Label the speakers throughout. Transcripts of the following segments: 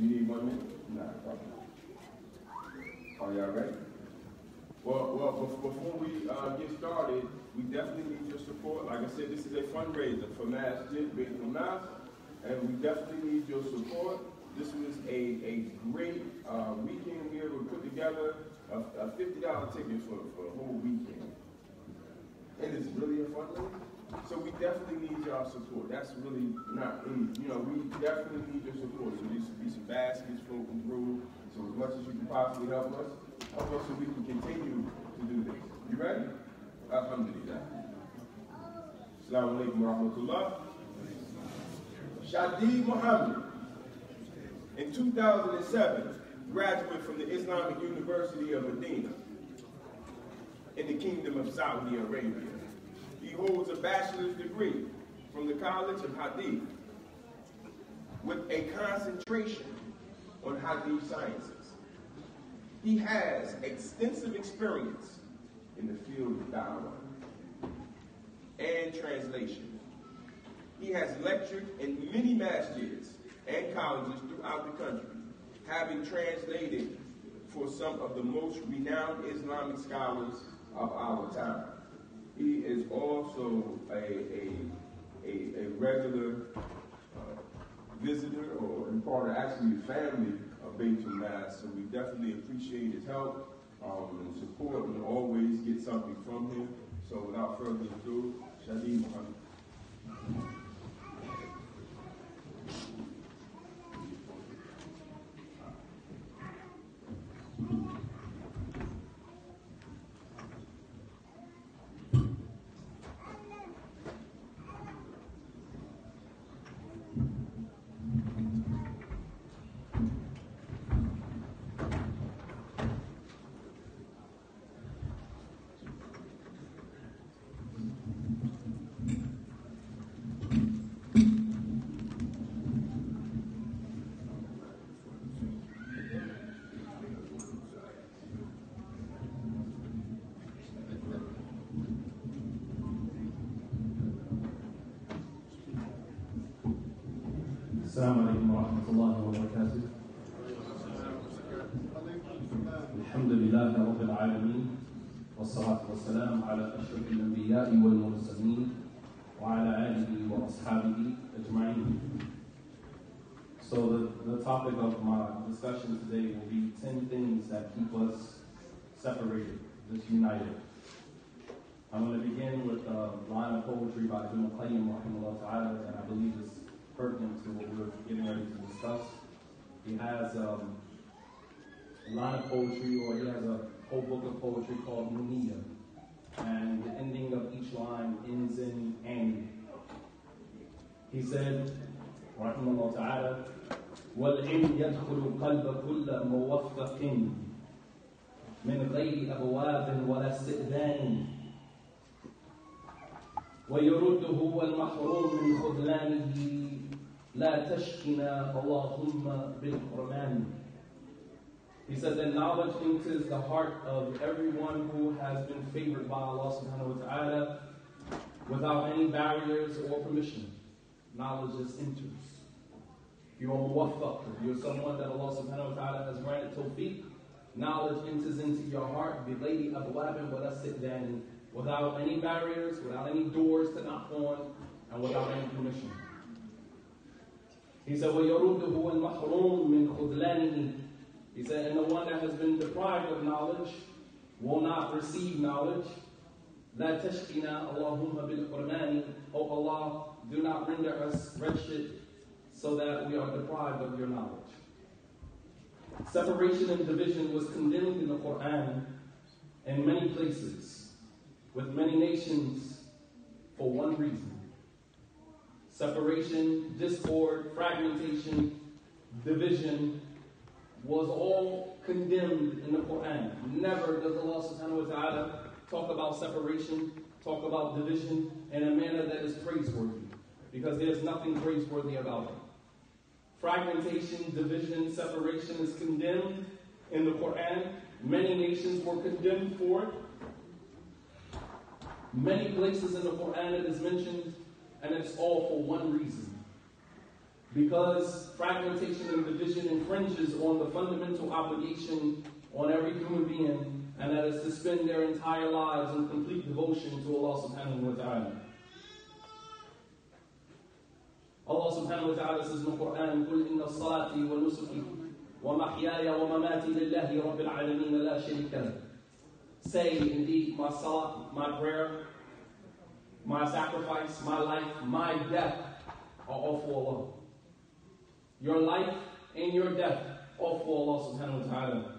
Speaker 1: You need 1 minute? Nah, problem. Are y'all ready? Well, before we get started, we definitely need your support. Like I said, this is a fundraiser for Masjid, Beit Al-Nas, and we definitely need your support. This was a great weekend. We were able to put together a $50 ticket for a whole weekend. And it's really a fundraiser. So we definitely need y'all support. That's really not, we definitely need your support. So there should be some baskets floating through. So as much as you can possibly help us so we can continue to do this. You ready? Alhamdulillah. Assalamu alaikum wa rahmatullah. Shadi Muhammad, in 2007, graduate from the Islamic University of Medina in the Kingdom of Saudi Arabia. He holds a bachelor's degree from the College of Hadith with a concentration on Hadith sciences. He has extensive experience in the field of da'wah and translation. He has lectured in many masjids and colleges throughout the country, having translated for some of the most renowned Islamic scholars of our time. He is also a regular visitor or part of actually the family of Beit Al-Nas, so we definitely appreciate his help and support, and always get something from him. So without further ado, Shadi Muhammad.
Speaker 2: السلام عليكم ورحمة الله وبركاته. الحمد لله رب العالمين والصلاة والسلام على أشرف الأنبياء والمرسلين وعلى آله وأصحابه أجمعين. So the topic of my discussion today will be 10 things that keep us separated, disunited. I'm going to begin with a line of poetry by Ibn Qayyim rahimahullah ta'ala that I believe is pertinent to what we're getting ready to discuss. He has a line of poetry, or he has a whole book of poetry called Muniyah, and the ending of each line ends in Ani. He said, rahimahullah ta'ala, وَالْعِلْمِ يَدْخُلُ قَلْبَ كُلَّ مُوَفَّقٍ مِنْ غَيْرِ أَبْوَابٍ وَلَا اسْتِئْذَانٍ وَيَرُدُّهُ وَالْمَحْرُومُ مِنْ خُذْلَانِهِ لا تشكنا اللهم بالقرآن. He said that knowledge enters the heart of everyone who has been favored by Allah subhanahu wa ta'ala without any barriers or permission. Knowledge just enters. You're a muwaffaq, you're someone that Allah subhanahu wa ta'ala has granted tawfiq. Knowledge enters into your heart بِغَيْرِ أَبْوَابٍ وَلَا اسْتِئْذَانٍ, without any barriers, without any doors to knock on, and without any permission. He said, وَيَرُدُّهُ الْمَحْرُومُ مِنْ خُذْلَانِهِ. He said, and the one that has been deprived of knowledge will not receive knowledge. لَا تَشْقِنَا اللَّهُمَّ بِالْقُرْآنِ. Oh Allah, do not render us wretched so that we are deprived of your knowledge. Separation and division was condemned in the Quran in many places, with many nations, for one reason. Separation, discord, fragmentation, division was all condemned in the Quran. Never does Allah subhanahu wa ta'ala talk about separation, talk about division in a manner that is praiseworthy, because there's nothing praiseworthy about it. Fragmentation, division, separation is condemned in the Quran. Many nations were condemned for it. Many places in the Quran it is mentioned, and it's all for one reason. Because fragmentation and division infringes on the fundamental obligation on every human being, and that is to spend their entire lives in complete devotion to Allah subhanahu wa ta'ala. Allah subhanahu wa ta'ala says in the Quran, قُلْ إِنَّ الصَّلَاةِ وَنُسُكِي وَمَحْيَايَ وَمَمَاتِي لِلَّهِ رَبِّ الْعَالَمِينَ لَا شَرِيكَ لَهُ. Say, indeed, my salah, my prayer, my sacrifice, my life, my death are all for Allah. Your life and your death, all for Allah subhanahu wa ta'ala.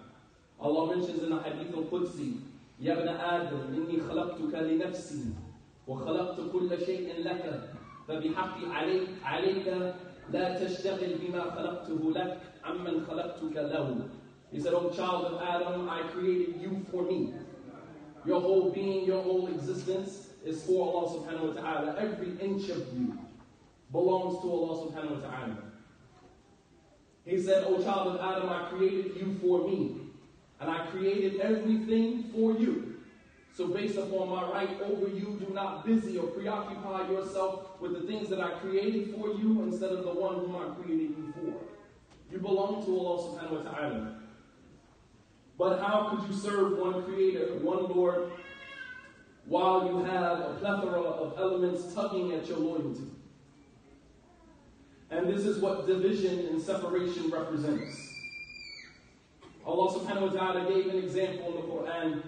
Speaker 2: Allah mentions in the Hadith al-Qudsi, يَا ابْنَ آدَمْ إِنِّي خَلَقْتُكَ لِنَفْسِي وَخَلَقْتُ كُلَّ شَيْءٍ لَكَ فَبِحَقِّ عَلَيْكَ لَا تَشْتَغِلْ بِمَا خَلَقْتُهُ لَكَ عَمَّنْ خَلَقْتُكَ لَهُ. He said, O child of Adam, I created you for me. Your whole being, your whole existence is for Allah subhanahu wa ta'ala. Every inch of you belongs to Allah subhanahu wa ta'ala. He said, O child of Adam, I created you for me. And I created everything for you. So based upon my right over you, do not busy or preoccupy yourself with the things that I created for you instead of the one whom I created you for. You belong to Allah subhanahu wa ta'ala. But how could you serve one creator, one Lord, while you have a plethora of elements tugging at your loyalty? And this is what division and separation represents. Allah subhanahu wa ta'ala gave an example in the Quran.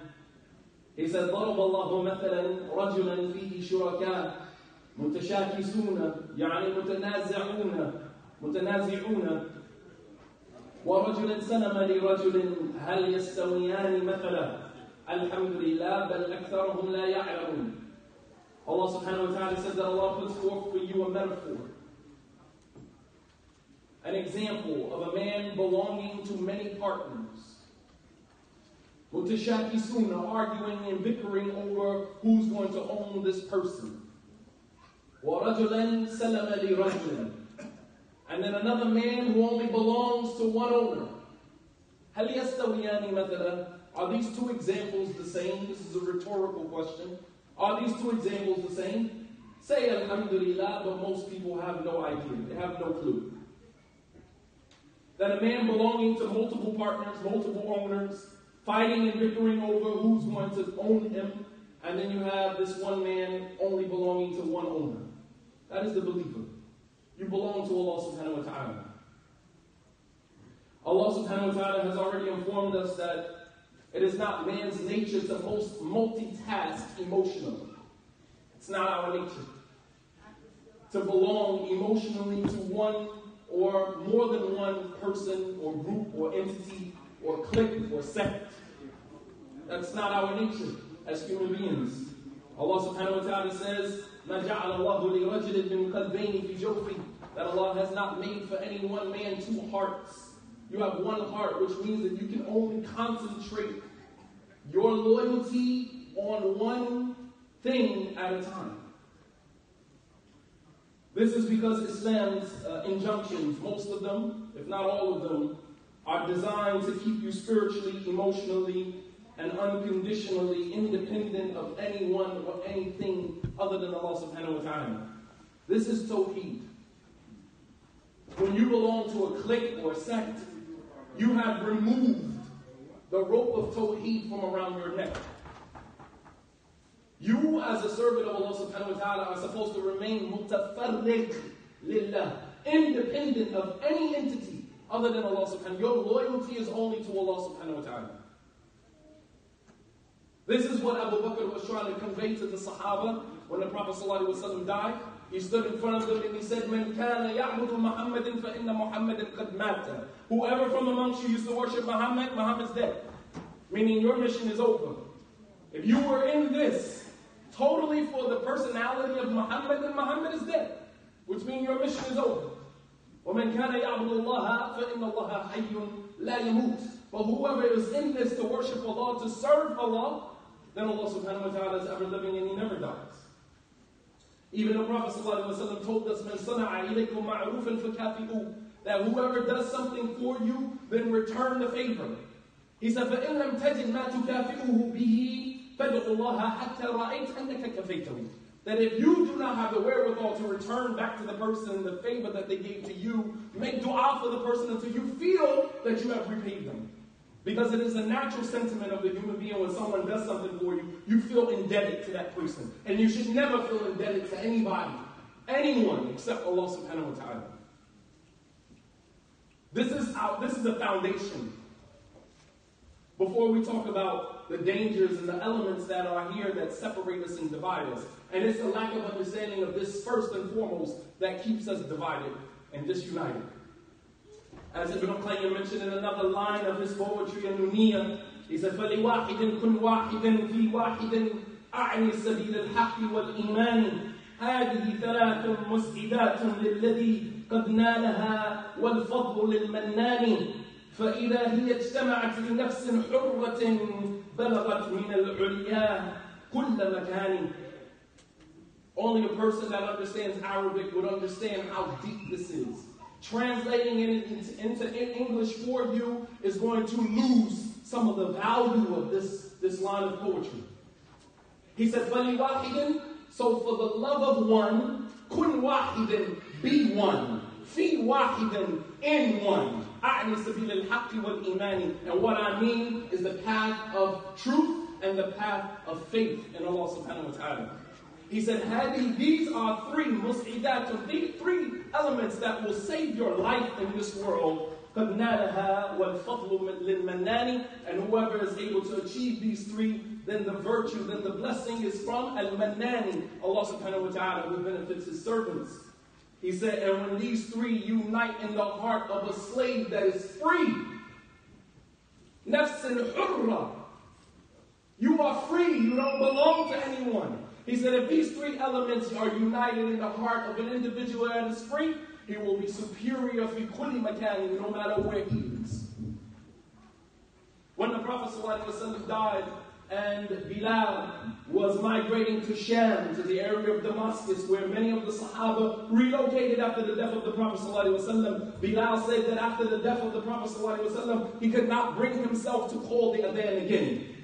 Speaker 2: He said, ضرب الله مثلا رجلا فيه شركاء متشاكسون يعني متنازعون ورجلا سلم لرجل هل يستويان مثلا الحمد لله بل أكثرهم لا يعلمون. Allah subhanahu wa ta'ala says that Allah puts forth for you a metaphor, an example of a man belonging to many partners. Mutashakisuna, arguing and bickering over who's going to own this person. وَرَجُلًا سَلَمَ لِرَجُلًا. And then another man who only belongs to one owner. هَلْ يَسْتَوِيَانِ مَثَلًا. Are these two examples the same? This is a rhetorical question. Are these two examples the same? Say alhamdulillah, but most people have no idea. They have no clue. That a man belonging to multiple partners, multiple owners, fighting and bickering over who's going to own him, and then you have this one man only belonging to one owner. That is the believer. You belong to Allah subhanahu wa ta'ala. Allah subhanahu wa ta'ala has already informed us that it is not man's nature to multitask emotionally. It's not our nature to belong emotionally to one or more than one person or group or entity or clique or sect. That's not our nature as human beings. Allah subhanahu wa ta'ala says, مَا جَعَلَ اللَّهُ لِرَجُلٍ مِّن قَلْبَيْنِ فِي جَوْفِهِ. That Allah has not made for any one man two hearts. You have one heart, which means that you can only concentrate your loyalty on one thing at a time. This is because Islam's injunctions, most of them, if not all of them, are designed to keep you spiritually, emotionally, and unconditionally independent of anyone or anything other than Allah subhanahu wa ta'ala. This is Tawheed. When you belong to a clique or a sect, you have removed the rope of Tawheed from around your neck. You, as a servant of Allah subhanahu wa ta'ala, are supposed to remain mutafarriq lillah, independent of any entity other than Allah subhanahu wa ta'ala. Your loyalty is only to Allah subhanahu wa ta'ala. This is what Abu Bakr was trying to convey to the Sahaba when the Prophet ﷺ died. He stood in front of them and he said, مَنْ كَانَ يَعْبُدُ مُحَمَّدٍ فَإِنَّ مُحَمَّدٍ قَدْ مَاتَ. Whoever from amongst you used to worship Muhammad, Muhammad's dead. Meaning your mission is over. If you were in this totally for the personality of Muhammad, then Muhammad is dead. Which means your mission is over. وَمَنْ كَانَ يَعْبُدُ اللَّهَ فَإِنَّ اللَّهَ حَيٌّ لَا يَمُوتُ. But whoever is in this to worship Allah, to serve Allah, then Allah subhanahu wa ta'ala is ever living and He never dies. Even the Prophet ﷺ told us, مَنْ صَنَعَ إِلَيْكُمْ مَعْرُوفًا فَكَافِئُوهُ. That whoever does something for you, then return the favor. He said, فَإِنْ لَمْ تَجِدْ مَا تُكَافِئُهُ بِهِ فَادْعُ اللَّهَ حَتَّى رَأَيْتَ أَنَّكَ كَفَيْتَهُ. that if you do not have the wherewithal to return back to the person the favor that they gave to you, make dua for the person until you feel that you have repaid them. Because it is a natural sentiment of the human being when someone does something for you, you feel indebted to that person. And you should never feel indebted to anybody, anyone except Allah subhanahu wa ta'ala. This is the foundation. Before we talk about the dangers and the elements that are here that separate us and divide us. And it's the lack of understanding of this first and foremost that keeps us divided and disunited. As Ibn Qayyim mentioned in another line of his poetry in Nuniyah, he said, فَلِوَاحِدٍ كُنْ وَاحِدٍ فِي وَاحِدٍ أَعْنِ سَبِيلَ الْحَقِّ وَالْإِيمَانِ هذه ثلاث مسعدات للذي قد نالها والفضل للمنان فإذا هي اجتمعت لنفس حرة بلغت من العليا كل مكان. Only a person that understands Arabic would understand how deep this is. Translating it into English for you is going to lose some of the value of this line of poetry. He said, فَلِوَاحِدٍ, so for the love of one, كُنْ وَاحِدٍ, be one, فِي وَاحِدٍ, in one. أَعْنِ سَبِيلَ الْحَقِّ وَالْإِيمَانِ, and what I mean is the path of truth and the path of faith in Allah subhanahu wa ta'ala. He said, these are three mus'idat, three elements that will save your life in this world. قَدْ نَالَهَا وَالْفَضْلُ لِلْمَنَّانِ, and whoever is able to achieve these three, then the virtue, then the blessing is from al-Mannani, Allah subhanahu wa ta'ala, who benefits his servants. He said, and when these three unite in the heart of a slave that is free, nafsin hurra, you are free, you don't belong to anyone. He said, if these three elements are united in the heart of an individual that is free, he will be superior fi kulli makani, no matter where he is. When the Prophet ﷺ died and Bilal was migrating to Sham, to the area of Damascus, where many of the Sahaba relocated after the death of the Prophet ﷺ, Bilal said that after the death of the Prophet ﷺ, he could not bring himself to call the adhan again.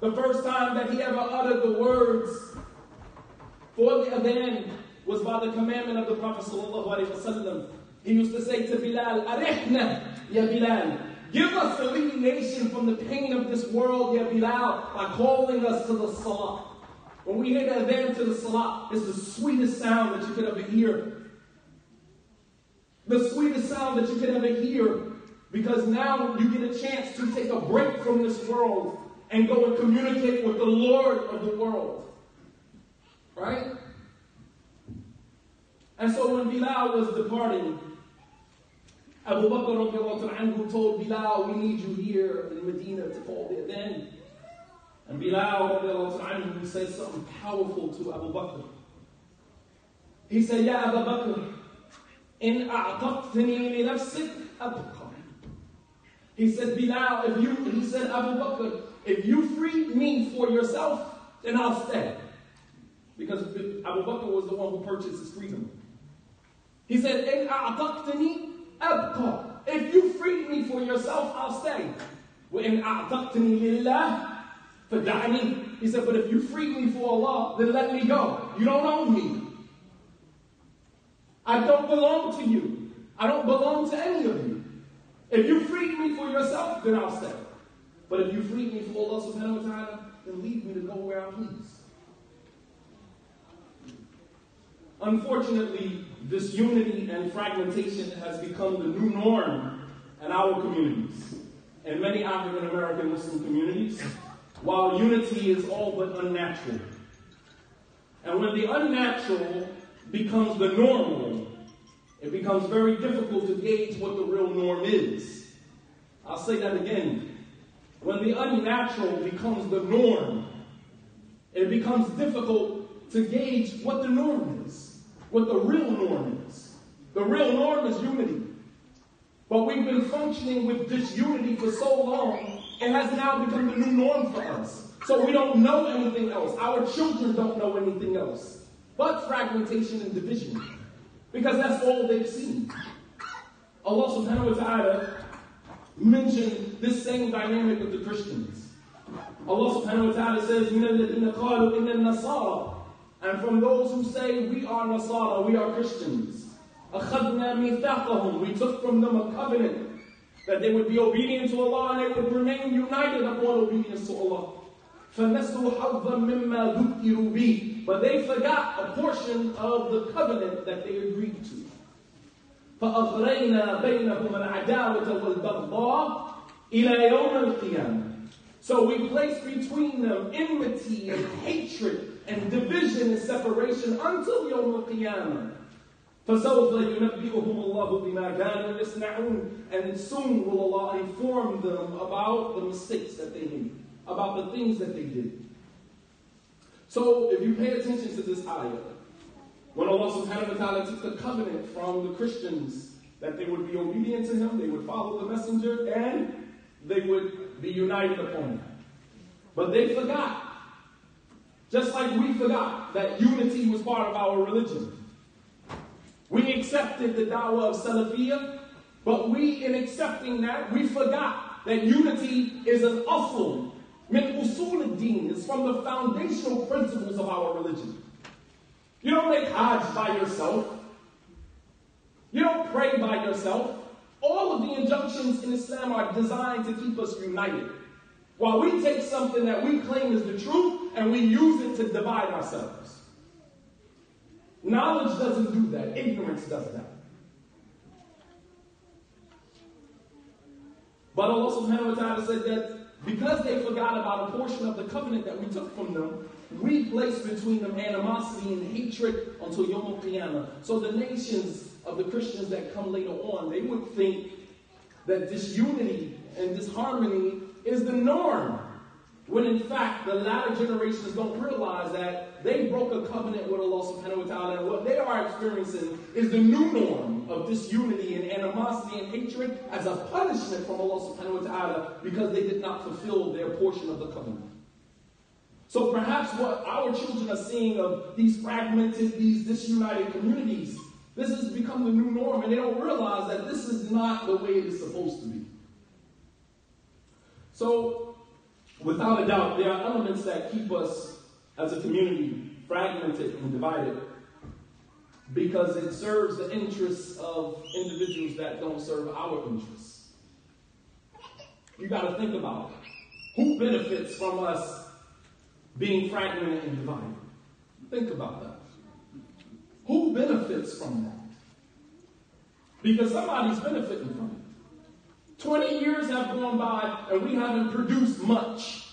Speaker 2: The first time that he ever uttered the words for the adhan was by the commandment of the Prophet ﷺ. He used to say to Bilal, Arihna, ya Bilal, give us alleviation from the pain of this world, ya Bilal, by calling us to the salah. When we hear the adhan to the salah, it's the sweetest sound that you could ever hear. The sweetest sound that you could ever hear, because now you get a chance to take a break from this world and go and communicate with the Lord of the world. Right? And so when Bilal was departing, Abu Bakr told Bilal, we need you here in Medina to call the adhan. And Bilal said something powerful to Abu Bakr. He said, Ya Abu Bakr, in a'taqtani li nafsik abqa. He said, Bilal, he said, Abu Bakr, if you free me for yourself, then I'll stay. Because Abu Bakr was the one who purchased his freedom. He said, in a'taqtani abqa. If you free me for yourself, I'll stay. وَإِنْ أَعْتَقْتَنِي لِلَّهِ فَدَعْنِي. He said, but if you free me for Allah, then let me go. You don't own me. I don't belong to you. I don't belong to any of you. If you free me for yourself, then I'll stay. But if you free me for Allah subhanahu wa ta'ala, then leave me to go where I please. Unfortunately, this unity and fragmentation has become the new norm in our communities, and many African American Muslim communities, while unity is all but unnatural. And when the unnatural becomes the normal, it becomes very difficult to gauge what the real norm is. I'll say that again. When the unnatural becomes the norm, it becomes difficult to gauge what the norm is, what the real norm is. The real norm is unity. But we've been functioning with disunity for so long, it has now become the new norm for us. So we don't know anything else. Our children don't know anything else but fragmentation and division, because that's all they've seen. Allah subhanahu wa ta'ala mentioned this same dynamic with the Christians. Allah subhanahu wa ta'ala says, مِنَ الَّذِينَ قَالُوا إِنَّ النَّصَارَى, and from those who say, we are Nasara, we are Christians. أَخَذْنَا مِيثَاقَهُم, we took from them a covenant that they would be obedient to Allah and they would remain united upon obedience to Allah. فَنَسُوا حَظًّا مِمَّا ذُكِّرُوا بِهِ, but they forgot a portion of the covenant that they agreed to. فَأَغْرَيْنَا بَيْنَهُمَ الْعَدَاوَةَ وَالْبَغْضَاءَ إِلَى يَوْمِ الْقِيَامَةِ. So we placed between them enmity and hatred and division and separation until Yawm al-Qiyamah. فَسَوْفَ يُنَبِّئُهُمُ اللَّهُ بِمَا كَانُوا يَصْنَعُونَ, and soon will Allah inform them about the mistakes that they made, about the things that they did. So if you pay attention to this ayah, when Allah subhanahu wa ta'ala took the covenant from the Christians that they would be obedient to Him, they would follow the messenger, and they would be united upon Him. But they forgot, just like we forgot that unity was part of our religion. We accepted the da'wah of Salafiyah, but in accepting that, we forgot that unity is an asl, min usul ad-din, is from the foundational principles of our religion. You don't make hajj by yourself. You don't pray by yourself. All of the injunctions in Islam are designed to keep us united. While we take something that we claim is the truth and we use it to divide ourselves. Knowledge doesn't do that. Ignorance does that. But Allah subhanahu wa ta'ala said that because they forgot about a portion of the covenant that we took from them, we placed between them animosity and hatred until Yawm al-Qiyamah. So the nations of the Christians that come later on, they would think that disunity and disharmony is the norm. When in fact, the latter generations don't realize that they broke a covenant with Allah subhanahu wa ta'ala, and what they are experiencing is the new norm of disunity and animosity and hatred as a punishment from Allah subhanahu wa ta'ala because they did not fulfill their portion of the covenant. So perhaps what our children are seeing of these fragmented, these disunited communities, this has become the new norm, and they don't realize that this is not the way it is supposed to be. So, without a doubt, there are elements that keep us as a community fragmented and divided because it serves the interests of individuals that don't serve our interests. You got to think about it. Who benefits from us being fragmented and divided? Think about that. Who benefits from that? Because somebody's benefiting from it. 20 years have gone by and we haven't produced much.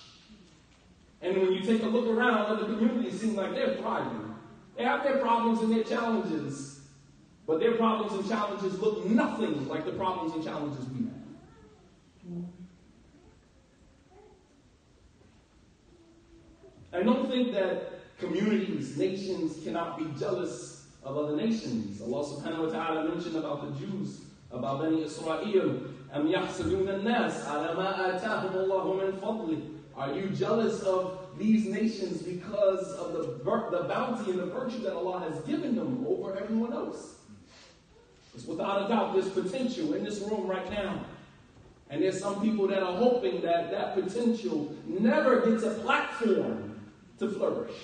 Speaker 2: And when you take a look around, other communities seem like they're thriving. They have their problems and their challenges, but their problems and challenges look nothing like the problems and challenges we have. And don't think that communities, nations cannot be jealous of other nations. Allah subhanahu wa ta'ala mentioned about the Jews, about Bani Israel, أَمْ يَحْسَدُونَ النَّاسَ عَلَى مَا آتَاهُمُ اللَّهُ مِنْ فَضْلِهِ. Are you jealous of these nations because of the bounty and the virtue that Allah has given them over everyone else? Because without a doubt, there's potential in this room right now. And there's some people that are hoping that that potential never gets a platform to flourish.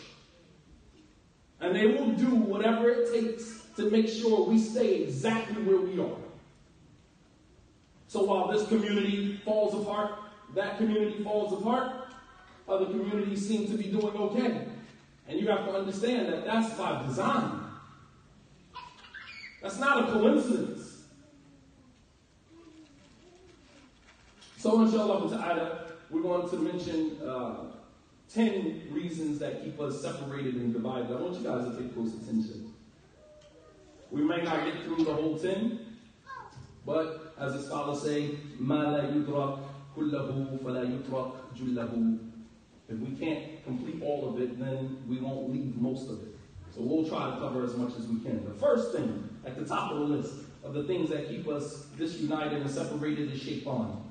Speaker 2: And they will do whatever it takes to make sure we stay exactly where we are. So while this community falls apart, that community falls apart, other communities seem to be doing okay. And you have to understand that that's by design. That's not a coincidence. So inshallah ta'ala, we're going to mention 10 reasons that keep us separated and divided. I want you guys to take close attention. We may not get through the whole 10, but as the scholars say, مَا لَا يُدْرَكْ كُلَّهُ فَلَا يُتْرَكْ جُلَّهُ. If we can't complete all of it, then we won't leave most of it. So we'll try to cover as much as we can. The first thing at the top of the list of the things that keep us disunited and separated is shaitan,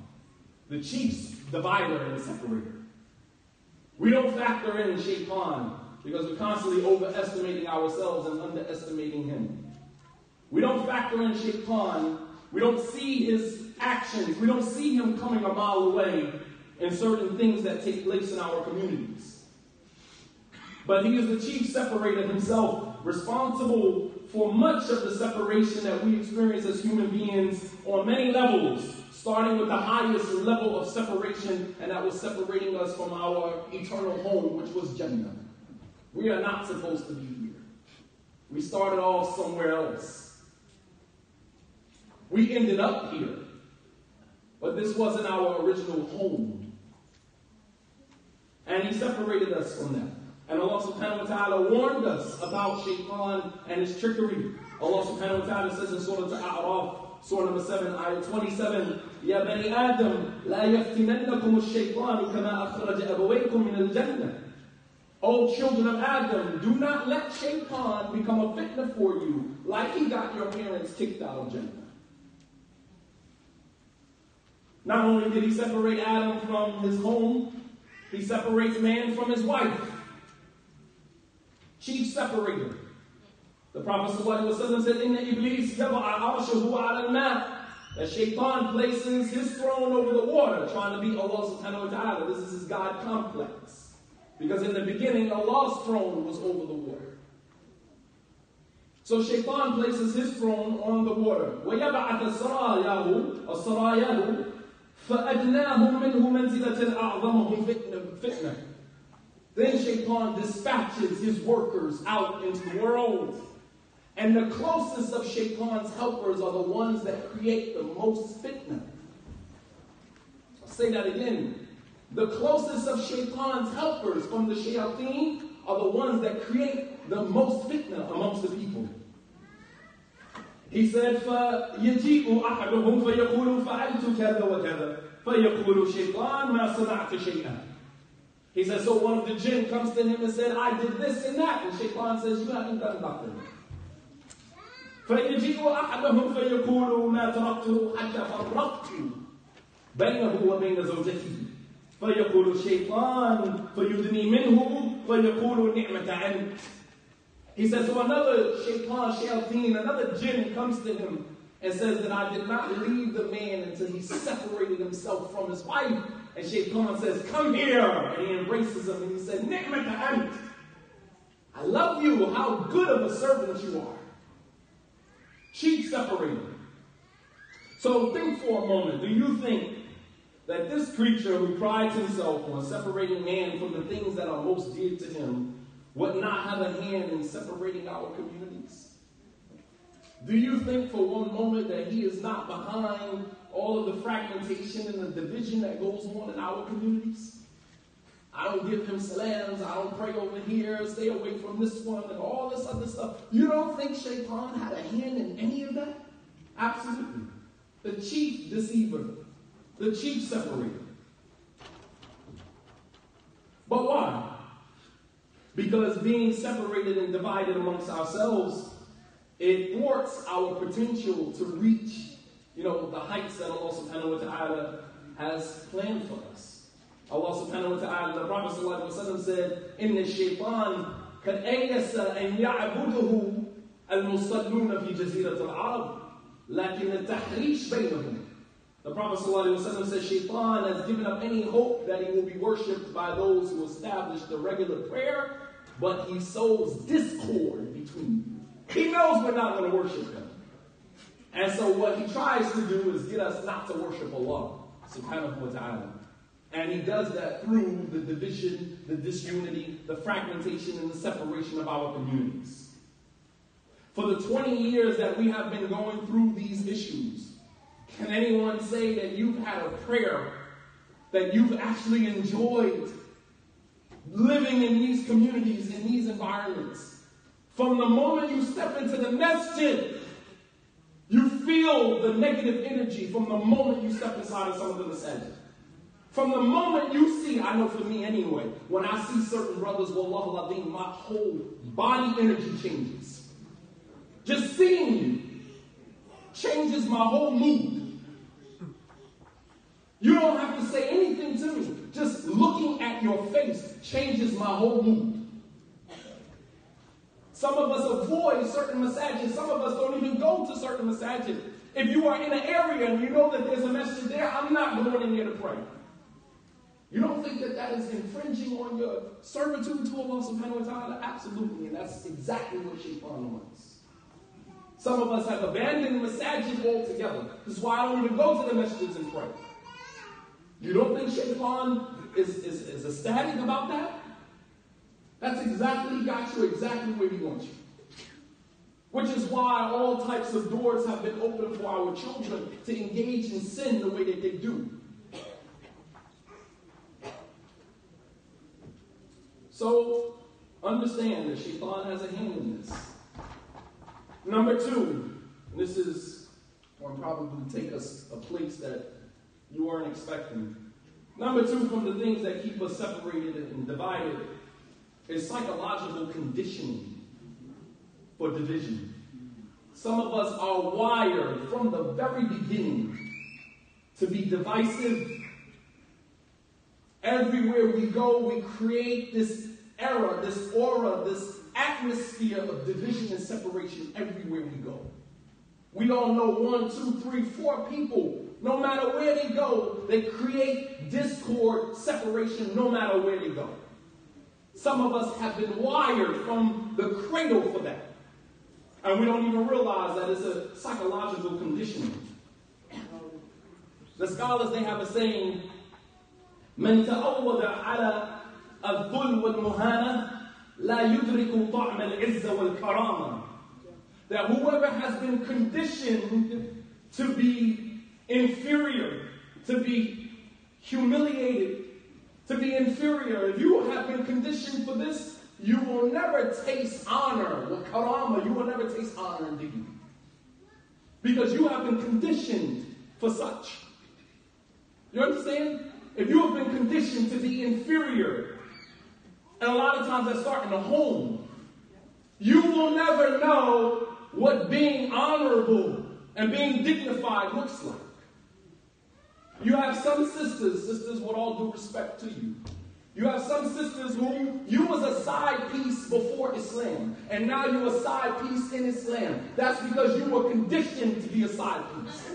Speaker 2: the chief divider and separator. We don't factor in shaitan because we're constantly overestimating ourselves and underestimating him. We don't factor in shaitan. We don't see his actions. We don't see him coming a mile away in certain things that take place in our communities. But he is the chief separator himself, responsible for much of the separation that we experience as human beings on many levels, starting with the highest level of separation, and that was separating us from our eternal home, which was Jannah. We are not supposed to be here. We started off somewhere else. We ended up here. But this wasn't our original home. And he separated us from that. And Allah subhanahu wa ta'ala warned us about Shaitan and his trickery. Allah subhanahu wa ta'ala says in Surah Al-A'raf, Surah number 7, ayah 27, Ya bani Adam, la yaftinannakum ash-shaytanu kama akhraja abawaykum min al-jannah. O children of Adam, do not let Shaitan become a fitna for you, like he got your parents kicked out of Jannah. Not only did he separate Adam from his home, he separates man from his wife. Chief separator. The Prophet ﷺ said, Inna Iblis yaba'a arshahu ala al-ma'. That Shaitan places his throne over the water, trying to be Allah subhanahu wa ta'ala. This is his God complex. Because in the beginning, Allah's throne was over the water. So Shaitan places his throne on the water. وَيَبْعَثَ سَرَايَاهُ فَأَدْنَاهُمْ مِنْهُ مَنْزِلَةً أَعْظَمَهُمْ فِتْنَةً. Then Shaitan dispatches his workers out into the world. And the closest of Shaitan's helpers are the ones that create the most fitna. I'll say that again. The closest of Shaitan's helpers from the shayateen are the ones that create the most fitna amongst the people. He said, فَيَجِيءُ أَحَدُهُمْ فَيَقُولُ فَعَلْتُ كَذَا وَكَذَا فَيَقُولُ شَيْطَانٌ مَا صَنَعْتَ شَيْئًا. He said, so one of the jinn comes to him and said, I did this and that. And Shaitan says, you haven't done nothing. فَيَجِيءُ أَحَدُهُمْ فَيَقُولُ مَا تَرَكْتُهُ حَتَّى فَرَّقْتُ بَيْنَهُ وَبَيْنَ زَوْجَتِهِ فَيَقُولُ الشَّيْطَانُ فَيُدْنِي مِنْهُ فَيَقُولُ نِعْمَةَ عَنْكَ. He says, so another shayateen, another jinn comes to him and says that I did not leave the man until he separated himself from his wife. And Shaitan says, come here. And he embraces him and he said, نِعْمَةَ عَنْكَ. I love you. How good of a servant you are. Chief separator. So think for a moment. Do you think that this creature who prides himself on separating man from the things that are most dear to him would not have a hand in separating our communities? Do you think for one moment that he is not behind all of the fragmentation and the division that goes on in our communities? I don't give him salams, I don't pray over here, stay away from this one, and all this other stuff. You don't think Shaitan had a hand in any of that? Absolutely. The chief deceiver, the chief separator. But why? Because being separated and divided amongst ourselves, it thwarts our potential to reach, the heights that Allah subhanahu wa ta'ala has planned for us. Allah subhanahu wa ta'ala, the Prophet sallallahu alaihi wasallam said, Inna shaytan kad ayasa an ya'buduhu al-musalluna fi jazirat al-Arab, lakin al-tahrish baynahum. The Prophet sallallahu alaihi wasallam said, Shaitan has given up any hope that he will be worshipped by those who establish the regular prayer, but he sows discord between you. He knows we're not going to worship him. And so what he tries to do is get us not to worship Allah subhanahu wa ta'ala. And he does that through the division, the disunity, the fragmentation, and the separation of our communities. For the 20 years that we have been going through these issues, can anyone say that you've had a prayer that you've actually enjoyed living in these communities, in these environments? From the moment you step into the masjid, you feel the negative energy from the moment you step inside of some of the masajid. From the moment you see, I know for me anyway, when I see certain brothers, wallahu al-azim, my whole body energy changes. Just seeing you changes my whole mood. You don't have to say anything to me. Just looking at your face changes my whole mood. Some of us avoid certain masajid. Some of us don't even go to certain masajid. If you are in an area and you know that there's a masjid there, I'm not going in there to pray. You don't think that that is infringing on your servitude to Allah subhanahu wa ta'ala? Absolutely, and that's exactly what Shaitan wants. Some of us have abandoned masajid altogether. This is why I don't even go to the masjids and pray. You don't think Shaitan is ecstatic about that? That's exactly, got you exactly where he wants you. Which is why all types of doors have been opened for our children to engage in sin the way that they do. So, understand that Shaitan has a hand in this. Number two, and this is going to probably take us a place that you weren't expecting. Number two, from the things that keep us separated and divided, is psychological conditioning for division. Some of us are wired from the very beginning to be divisive. Everywhere we go, we create this era, this aura, this atmosphere of division and separation everywhere we go. We all know 1, 2, 3, 4 people. No matter where they go, they create discord, separation, no matter where they go. Some of us have been wired from the cradle for that. And we don't even realize that it's a psychological conditioning. The scholars, they have a saying, من تعود على الذل والمهانة لا يدرك طعم العزة والكرامة. That whoever has been conditioned to be inferior, to be humiliated, to be inferior, if you have been conditioned for this, you will never taste honor, wa karama, you will never taste honor and dignity. Because you have been conditioned for such. You understand? If you have been conditioned to be inferior, and a lot of times that starts in the home, you will never know what being honorable and being dignified looks like. You have some sisters with all due respect to you. You have some sisters who you was a side piece before Islam, and now you're a side piece in Islam. That's because you were conditioned to be a side piece.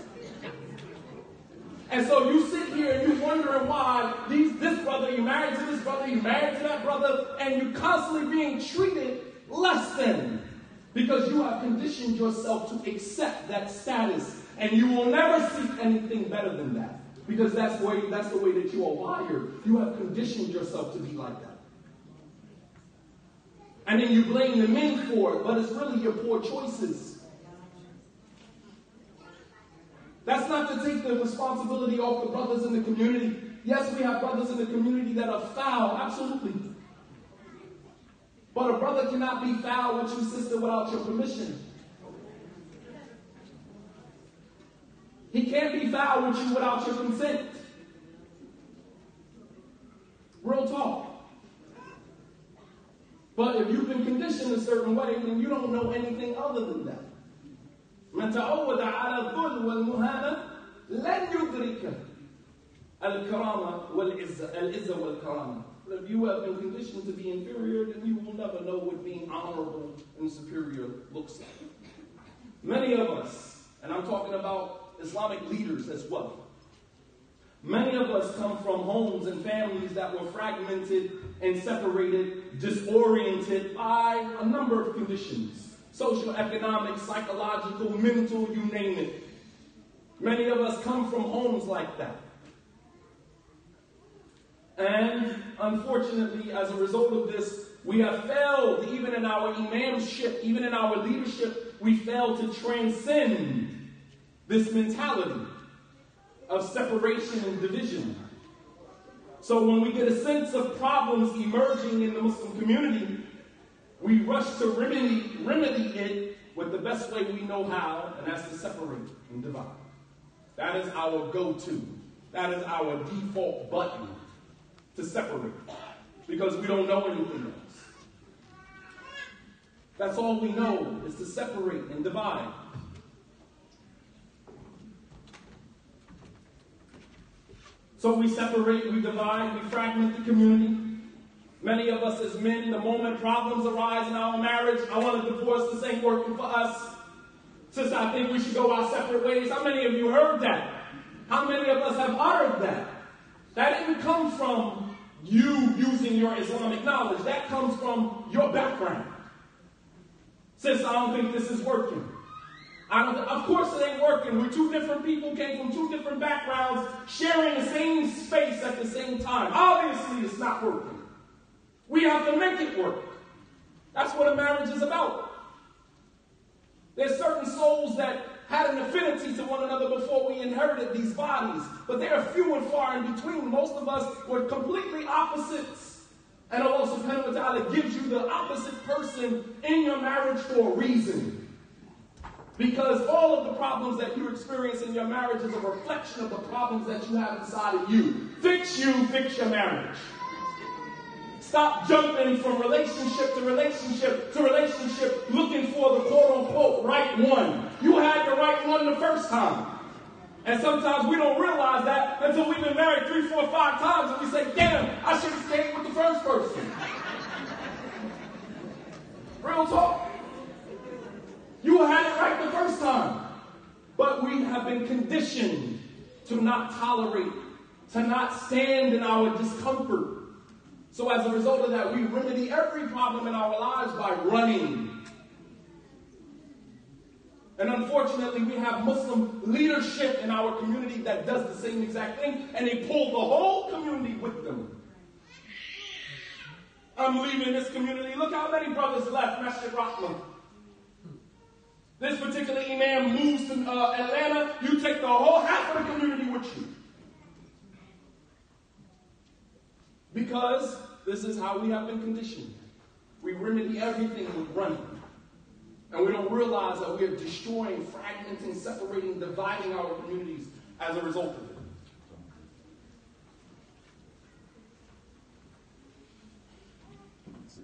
Speaker 2: And so you sit here and you're wondering why this brother, you're married to this brother, you're married to that brother, and you're constantly being treated less than. Because you have conditioned yourself to accept that status, and you will never seek anything better than that. Because that's the way that you are wired. You have conditioned yourself to be like that. And then you blame the men for it, but it's really your poor choices. That's not to take the responsibility off the brothers in the community. Yes, we have brothers in the community that are foul, absolutely. But a brother cannot be foul with you, sister, without your permission. He can't be foul with you without your consent. Real talk. But if you've been conditioned a certain way, then you don't know anything other than that. من تعود على الذل والمهانة لن يدرك الكرامة والعزة والكرامة. If you have been conditioned to be inferior, then you will never know what being honorable and superior looks like. Many of us, and I'm talking about Islamic leaders as well, many of us come from homes and families that were fragmented and separated, disoriented by a number of conditions. Social, economic, psychological, mental, you name it. Many of us come from homes like that. And unfortunately, as a result of this, we have failed, even in our imamship, even in our leadership, we failed to transcend this mentality of separation and division. So when we get a sense of problems emerging in the Muslim community, we rush to remedy it with the best way we know how, and that's to separate and divide. That is our go-to. That is our default button, to separate, because we don't know anything else. That's all we know, is to separate and divide. So we separate, we divide, we fragment the community. Many of us as men, the moment problems arise in our marriage, I want a divorce, this ain't working for us. Sister, I think we should go our separate ways. How many of you heard that? How many of us have uttered that? That didn't come from you using your Islamic knowledge. That comes from your background. Sis, I don't think this is working. Of course it ain't working. We're two different people, came from two different backgrounds, sharing the same space at the same time. Obviously, it's not working. We have to make it work. That's what a marriage is about. There's certain souls that had an affinity to one another before we inherited these bodies, but they are few and far in between. Most of us were completely opposites. And Allah subhanahu wa ta'ala gives you the opposite person in your marriage for a reason. Because all of the problems that you experience in your marriage is a reflection of the problems that you have inside of you. Fix you, fix your marriage. Stop jumping from relationship to relationship to relationship looking for the quote-unquote right one. You had the right one the first time. And sometimes we don't realize that until we've been married 3, 4, 5 times and we say, damn, I should have stayed with the first person. Real talk. You had it right the first time. But we have been conditioned to not tolerate, to not stand in our discomfort. So as a result of that, we remedy every problem in our lives by running. And unfortunately, we have Muslim leadership in our community that does the same exact thing, and they pull the whole community with them. I'm leaving this community. Look how many brothers left Masjid Rahman. This particular imam moves to Atlanta, you take the whole half of the community with you. Because this is how we have been conditioned. We remedy everything with running. And we don't realize that we are destroying, fragmenting, separating, dividing our communities as a result of it.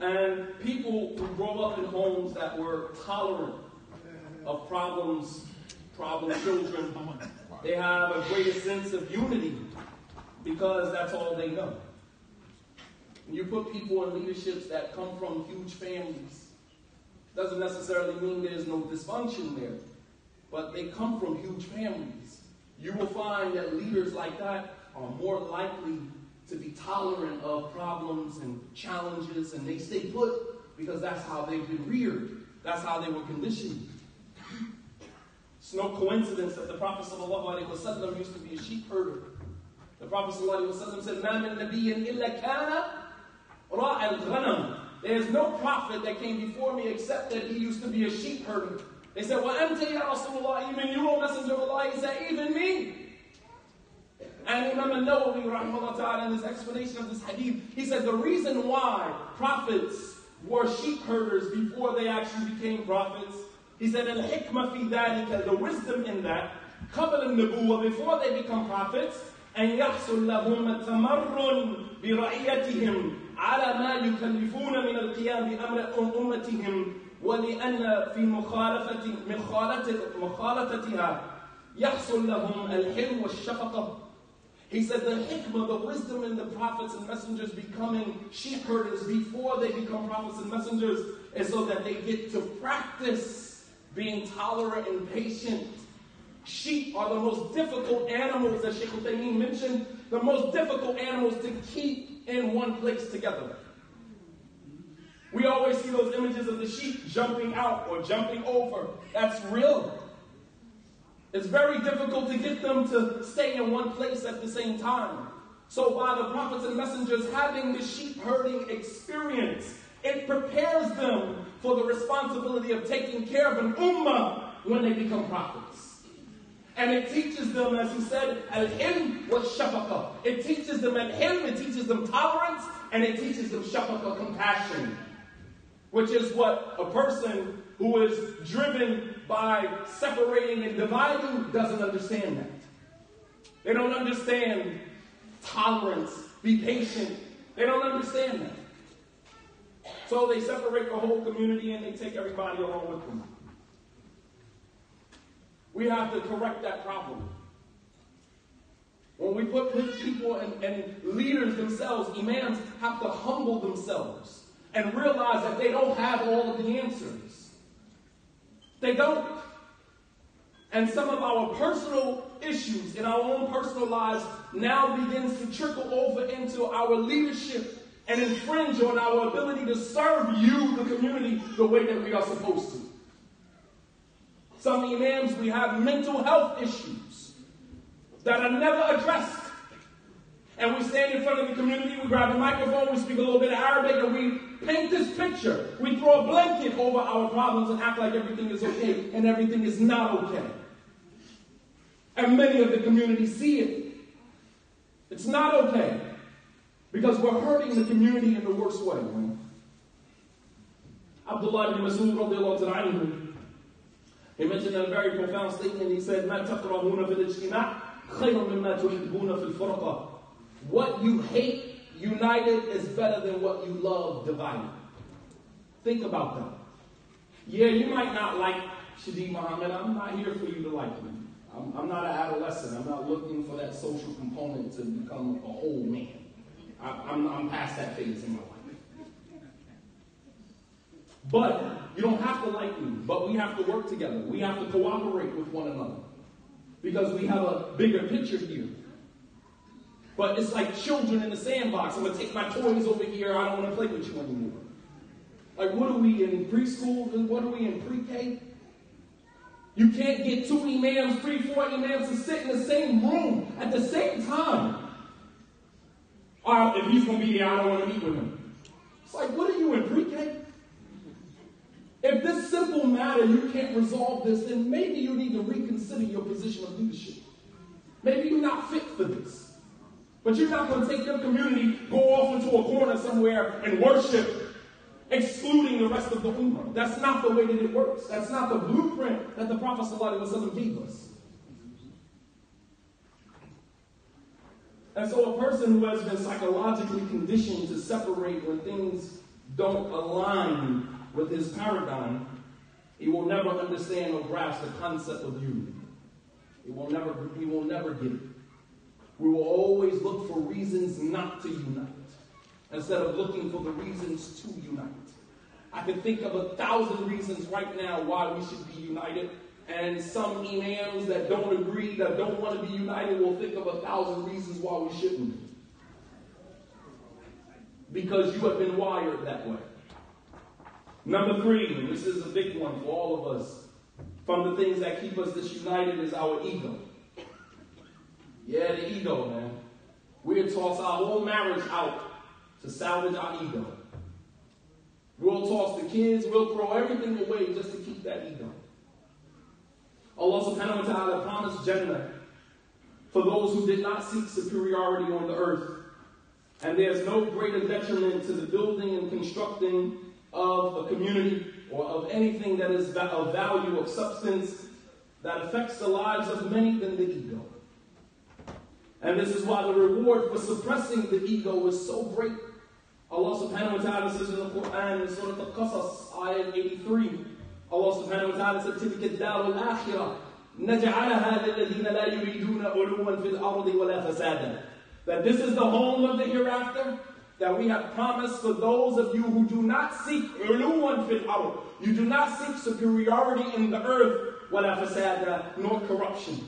Speaker 2: And people who grow up in homes that were tolerant of problem children, they have a greater sense of unity because that's all they know. When you put people in leaderships that come from huge families, doesn't necessarily mean there's no dysfunction there, but they come from huge families. You will find that leaders like that are more likely to be tolerant of problems and challenges, and they stay put because that's how they've been reared. That's how they were conditioned. It's no coincidence that the Prophet ﷺ used to be a sheep herder. The Prophet ﷺ said, مَا مِن نَبِيٍّ إِلَّا كَانَ رَاعَ الْغَنَمِ. There's no prophet that came before me except that he used to be a sheep herder. They said, وَأَنْتَ يَا رَسُولُ اللَّهِ, even you, O Messenger of Allah. He said, even me. And Imam al-Nawawi, rahimahullah ta'ala, in his explanation of this hadith, he said the reason why prophets were sheep herders before they actually became prophets, he said, al-hikmah fi dhalika, the wisdom in that, قبل النبوة, before they become prophets, أن يحصل لهم التمرن برعيتهم على ما يكلفون من القيام بأمر أمتهم ولأن في مخالطتها يحصل لهم الحلم والشفقة. He said the hikmah, the wisdom in the prophets and messengers becoming sheep herders before they become prophets and messengers is so that they get to practice being tolerant and patient. Sheep are the most difficult animals, as Sheikh Uthaymeen mentioned, the most difficult animals to keep in one place together. We always see those images of the sheep jumping out or jumping over. That's real. It's very difficult to get them to stay in one place at the same time. So by the prophets and messengers having the sheep herding experience, it prepares them for the responsibility of taking care of an ummah when they become prophets. And it teaches them, as he said, al-hilm wa shafaqa. It teaches them al-hilm, it teaches them tolerance, and it teaches them shafaqa, compassion. Which is what a person who is driven by separating and dividing doesn't understand that. They don't understand tolerance, be patient. They don't understand that. So they separate the whole community and they take everybody along with them. We have to correct that problem. When we put people and leaders themselves, imams have to humble themselves and realize that they don't have all of the answers. They don't. And some of our personal issues in our own personal lives now begins to trickle over into our leadership and infringe on our ability to serve you, the community, the way that we are supposed to. Some imams, we have mental health issues that are never addressed. And we stand in front of the community, we grab the microphone, we speak a little bit of Arabic, and we paint this picture. We throw a blanket over our problems and act like everything is okay, and everything is not okay. And many of the community see it. It's not okay. Because we're hurting the community in the worst way. Man. Abdullah ibn Mas'ud radiallahu anhu, he mentioned in a very profound statement, he said, مَا تَكْرَهُونَ فِي الْإِجْتِمَاعِ خَيْرٌ مِمَّا تُحِبُّونَ فِي الْفُرْقَةِ. What you hate united is better than what you love divided. Think about that. Yeah, you might not like Shadi Muhammad. I'm not here for you to like me. I'm not an adolescent. I'm not looking for that social component to become a whole man. I'm past that phase in my life. But you don't have to like me. But we have to work together. We have to cooperate with one another. Because we have a bigger picture here. But it's like children in the sandbox. I'm going to take my toys over here. I don't want to play with you anymore. Like, what are we in preschool? What are we in pre-K? You can't get 2 imams, 3, 4 imams to sit in the same room at the same time. If he's going to be there, I don't want to meet with him. It's like, what are you in pre-K? If this simple matter, you can't resolve this, then maybe you need to reconsider your position of leadership. Maybe you're not fit for this. But you're not going to take your community, go off into a corner somewhere and worship, excluding the rest of the ummah. That's not the way that it works. That's not the blueprint that the Prophet ﷺ gave us. And so a person who has been psychologically conditioned to separate when things don't align with his paradigm, he will never understand or grasp the concept of unity. He will never get it. We will always look for reasons not to unite, instead of looking for the reasons to unite. I can think of 1,000 reasons right now why we should be united, and some imams that don't agree, that don't want to be united, will think of 1,000 reasons why we shouldn't be. Because you have been wired that way. Number 3, and this is a big one for all of us, from the things that keep us disunited is our ego. Yeah, the ego, man. We'll toss our whole marriage out to salvage our ego. We'll toss the kids, we'll throw everything away just to keep that ego. Allah subhanahu wa ta'ala promised Jannah for those who did not seek superiority on the earth. And there's no greater detriment to the building and constructing of a community or of anything that is of value, of substance, that affects the lives of many than the ego. And this is why the reward for suppressing the ego is so great. Allah subhanahu wa ta'ala says in the Quran, in Surah Al-Qasas, ayah 83, Allah subhanahu wa ta'ala said, تِلْكَ الدَّارُ الْآخِرَةِ نَجْعَلَهَا لِلَّذِينَ لَا يُرِيدُونَ عُلُوًّا فِي الْأَرْضِ وَلَا فَسَادًا. That this is the home of the hereafter, that we have promised for those of you who do not seek عُلُوًّا فِي الْأَرْضِ. You do not seek superiority in the earth, وَلَا فَسَادًا, nor corruption.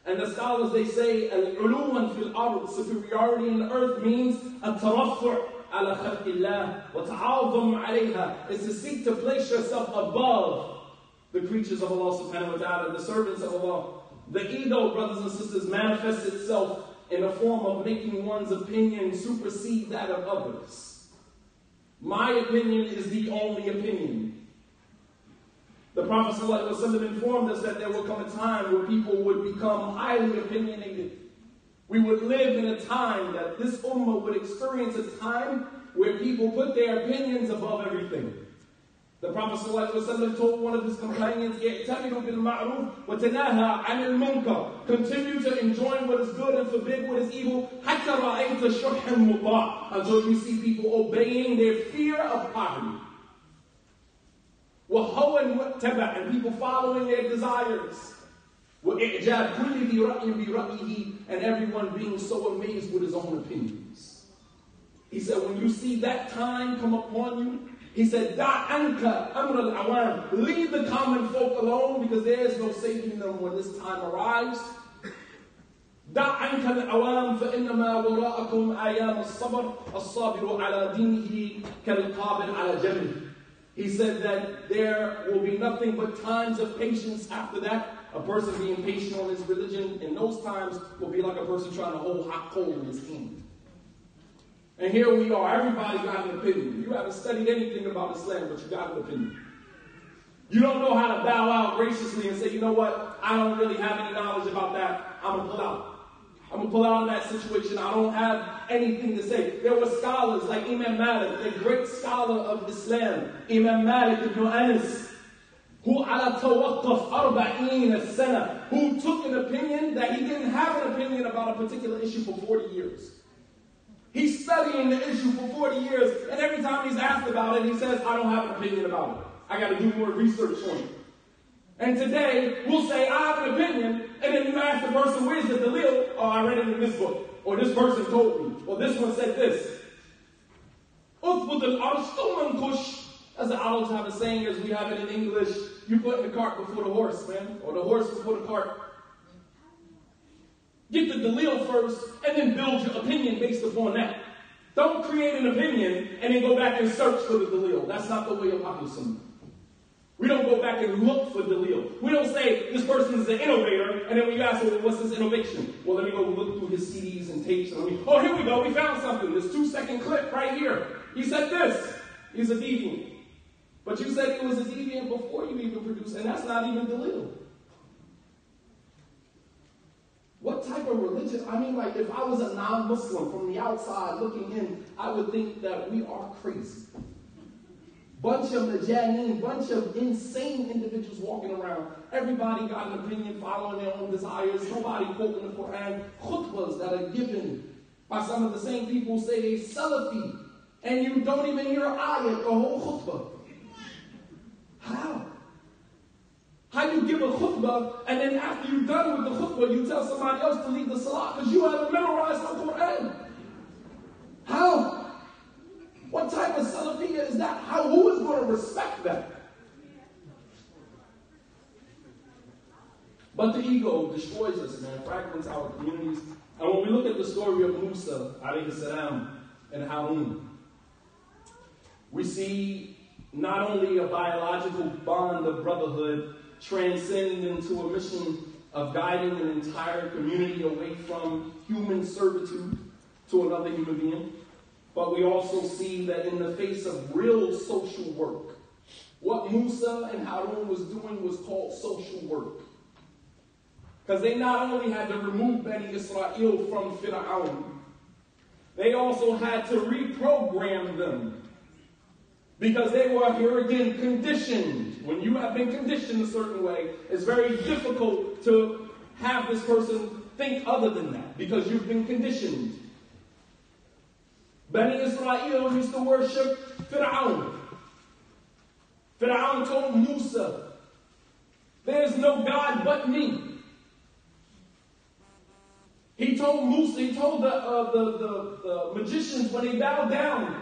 Speaker 2: And the scholars, they say, al-uluwan fil ard, superiority in the earth, means al-tarafu' ala khalqillah wa ta'azum alayha. It's to seek to place yourself above the creatures of Allah subhanahu wa ta'ala, the servants of Allah. The ego, brothers and sisters, manifests itself in the form of making one's opinion supersede that of others. My opinion is the only opinion. The Prophet ﷺ informed us that there will come a time where people would become highly opinionated. We would live in a time that this ummah would experience a time where people put their opinions above everything. The Prophet ﷺ told one of his companions, "I'tamiru bil ma'ruf wa tanaha 'anil munkar." Continue to enjoy what is good and forbid what is evil. Hatta ra'ayta shuhhan muta', until you see people obeying their fear of poverty. وَهَوًا وَاتَّبَعًا, and people following their desires. وَإِعْجَابْ كُلِّ ذِي رَأْيٍ بِرَأْيِهِ, and everyone being so amazed with his own opinions. He said, when you see that time come upon you, He said, Da anka amr al-awam. Leave the common folk alone because there is no saving them when this time arrives. Da anka al-awam فإنما وراءكم أيام الصبر الصابر على دينه كالقابل على جمله. He said that there will be nothing but times of patience after that. A person being patient on his religion in those times will be like a person trying to hold hot coal in his hand. And here we are. Everybody got an opinion. You haven't studied anything about Islam, but you got an opinion. You don't know how to bow out graciously and say, you know what, I don't really have any knowledge about that. I'm going to pull out. I'm going to pull out of that situation. I don't have anything to say. There were scholars like Imam Malik, the great scholar of Islam, Imam Malik ibn Anas, who ala tawaqqaf 40 sana, who took an opinion that he didn't have an opinion about a particular issue for 40 years. He's studying the issue for 40 years, and every time he's asked about it, he says, I don't have an opinion about it. I got to do more research on it. And today, we'll say, I have an opinion, and then you ask the person, where's the dalil? Oh, I read it in this book. Or this person told me. Or this one said this. As the Arabs have a saying, as we have it in English, you put the cart before the horse, man. Or the horse before the cart. Get the dalil first, and then build your opinion based upon that. Don't create an opinion, and then go back and search for the dalil. That's not the way of Ahlul Sunnah. We don't go back and look for dalil. We don't say, this person is an innovator, and then we ask, well, what's this innovation? Well, let me go look through his CDs and tapes. And oh, here we go, we found something. This 2-second clip right here. He said this. He's a deviant. But you said he was a deviant before you even produced, and that's not even dalil. What type of religion? I mean, like, if I was a non-Muslim from the outside looking in, I would think that we are crazy. Bunch of majaneen, bunch of insane individuals walking around. Everybody got an opinion, following their own desires. Nobody quoting the Quran. Khutbahs that are given by some of the same people who say they Salafi, and you don't even hear ayat, the whole khutbah. How? How you give a khutbah, and then after you're done with the khutbah, you tell somebody else to lead the salah because you haven't memorized the Quran. How? What type of Salafiyya is that? Who is going to respect that? But the ego destroys us, man, fragments our communities. And when we look at the story of Musa, alayhi salam, and Harun, we see not only a biological bond of brotherhood transcend into a mission of guiding an entire community away from human servitude to another human being, but we also see that in the face of real social work, what Musa and Harun was doing was called social work. Because they not only had to remove Bani Israel from Fir'aun, they also had to reprogram them. Because they were, here again, conditioned. When you have been conditioned a certain way, it's very difficult to have this person think other than that. Because you've been conditioned. Bani Israel used to worship Fir'aun. Fir'aun told Musa, there's no God but me. He told Musa, he told the magicians when they bowed down,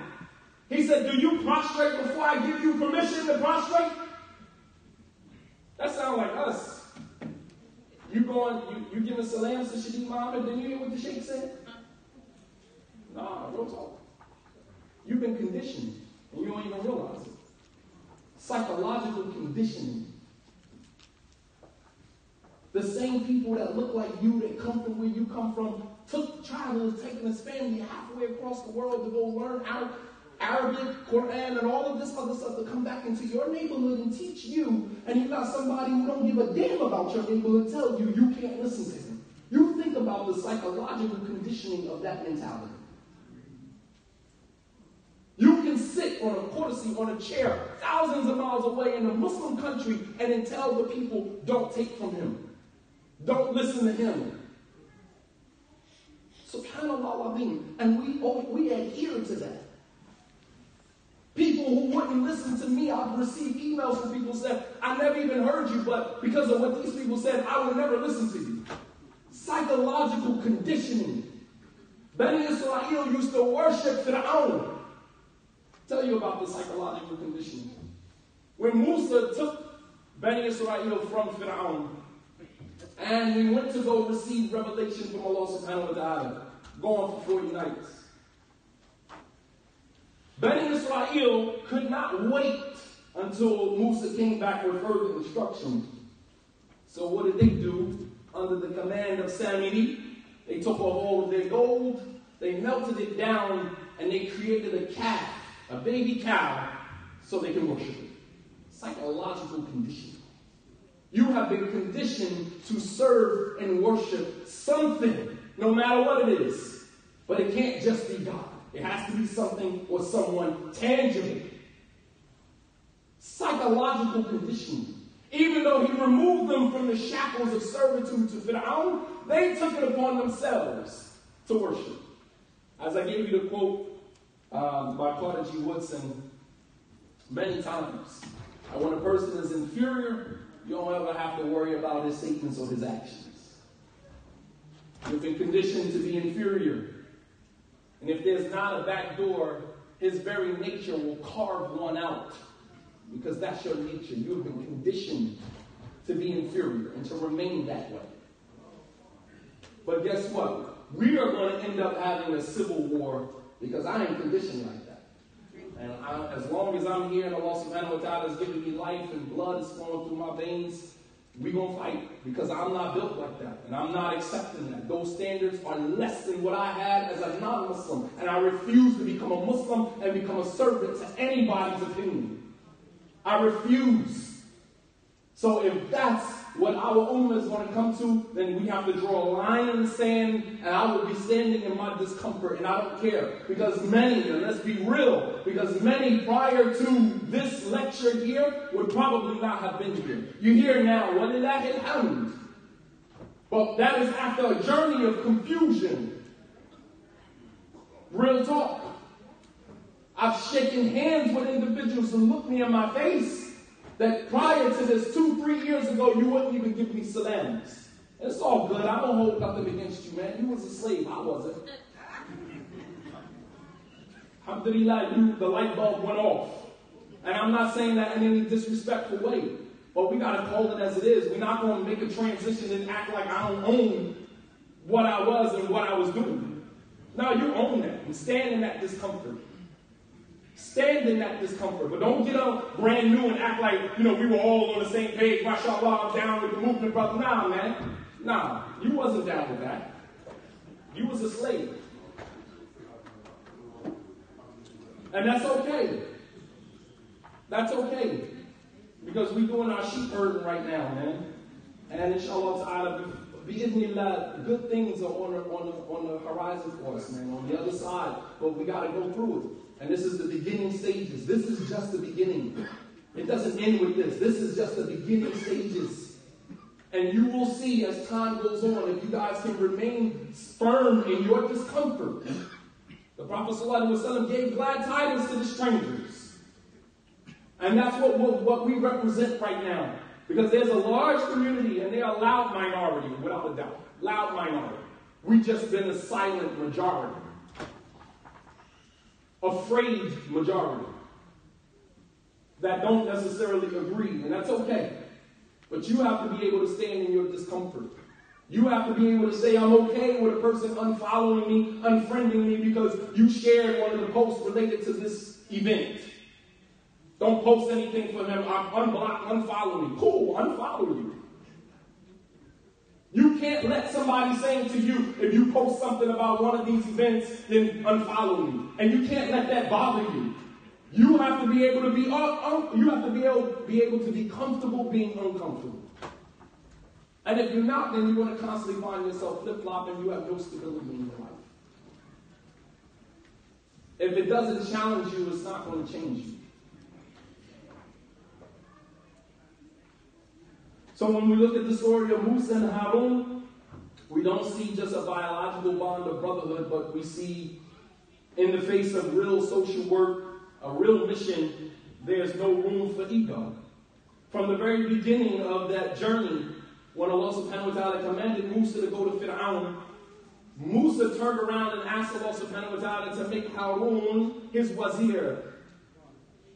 Speaker 2: he said, do you prostrate before I give you permission to prostrate? That sounds like us. You giving salams to Shadeed Muhammad, then you hear what the sheikh said? No, don't talk. You've been conditioned, and you don't even realize it. Psychological conditioning. The same people that look like you, that come from where you come from, travelers taking his family halfway across the world to go learn Arabic, Quran, and all of this other stuff to come back into your neighborhood and teach you, and you got somebody who don't give a damn about your neighborhood tell you you can't listen to him. You think about the psychological conditioning of that mentality. You can sit on a courtesy, on a chair, thousands of miles away in a Muslim country, and then tell the people, don't take from him. Don't listen to him. SubhanAllah, and we adhere to that. People who wouldn't listen to me, I've received emails from people who said, I never even heard you, but because of what these people said, I will never listen to you. Psychological conditioning. Bani Israel used to worship Fir'aun. Tell you about the psychological conditioning. When Musa took Bani Israel from Fir'aun, and we went to go receive revelation from Allah subhanahu wa ta'ala, going for 40 nights. Bani Israel could not wait until Musa came back with further instructions. So what did they do? Under the command of Samiri, they took off all of their gold, they melted it down, and they created a calf, a baby cow, so they can worship it. Psychological conditioning. You have been conditioned to serve and worship something, no matter what it is. But it can't just be God. It has to be something or someone tangible. Psychological conditioning. Even though he removed them from the shackles of servitude to Fir'aun, they took it upon themselves to worship. As I gave you the quote by Carter G. Woodson many times, when a person is inferior, you don't ever have to worry about his statements or his actions. You've been conditioned to be inferior. And if there's not a back door, his very nature will carve one out. Because that's your nature. You have been conditioned to be inferior and to remain that way. But guess what? We are going to end up having a civil war because I ain't conditioned like that. And as long as I'm here and Allah subhanahu wa ta'ala is giving me life and blood is flowing through my veins, we're going to fight because I'm not built like that. And I'm not accepting that. Those standards are less than what I had as a non-Muslim. And I refuse to become a Muslim and become a servant to anybody's opinion. I refuse. So if that's what our ummah is going to come to, then we have to draw a line in the sand, and I will be standing in my discomfort, and I don't care. Because many, and let's be real, because many prior to this lecture here would probably not have been here. You hear now, وَلِلَّهِ الْحَمْدِ. But that is after a journey of confusion. Real talk. I've shaken hands with individuals who look me in my face that prior to this, 2-3 years ago, you wouldn't even give me salams. It's all good. I don't hold nothing against you, man. You was a slave. I wasn't. Alhamdulillah, the light bulb went off. And I'm not saying that in any disrespectful way. But we got to call it as it is. We're not going to make a transition and act like I don't own what I was and what I was doing. No, you own that. And stand in that discomfort. Stand in that discomfort, but don't get up brand new and act like, we were all on the same page. MashaAllah, I'm down with the movement, brother. Nah, man. Nah, you wasn't down with that. You was a slave. And that's okay. That's okay. Because we're doing our sheep herding right now, man. And inshallah ta'ala, bi'idhnillah, good things are on the horizon for us, man, on the other side. But we got to go through it. And this is the beginning stages. This is just the beginning. It doesn't end with this. This is just the beginning stages. And you will see as time goes on, if you guys can remain firm in your discomfort. The Prophet ﷺ gave glad tidings to the strangers. And that's what we represent right now. Because there's a large community and they are a loud minority, without a doubt. Loud minority. We've just been a silent majority. Afraid majority that don't necessarily agree, and that's okay. But you have to be able to stand in your discomfort. You have to be able to say, I'm okay with a person unfollowing me, unfriending me because you shared one of the posts related to this event. Don't post anything for them. Unblock, unfollow me. Cool, unfollow you. You can't let somebody say to you, if you post something about one of these events, then unfollow me. And you can't let that bother you. You have to be able to be able to be comfortable being uncomfortable. And if you're not, then you're going to constantly find yourself flip-flopping. You have no stability in your life. If it doesn't challenge you, it's not going to change you. So when we look at the story of Musa and Harun, we don't see just a biological bond of brotherhood, but we see in the face of real social work, a real mission, there's no room for ego. From the very beginning of that journey, when Allah subhanahu wa ta'ala commanded Musa to go to Fir'aun, Musa turned around and asked Allah subhanahu wa ta'ala to make Harun his wazir.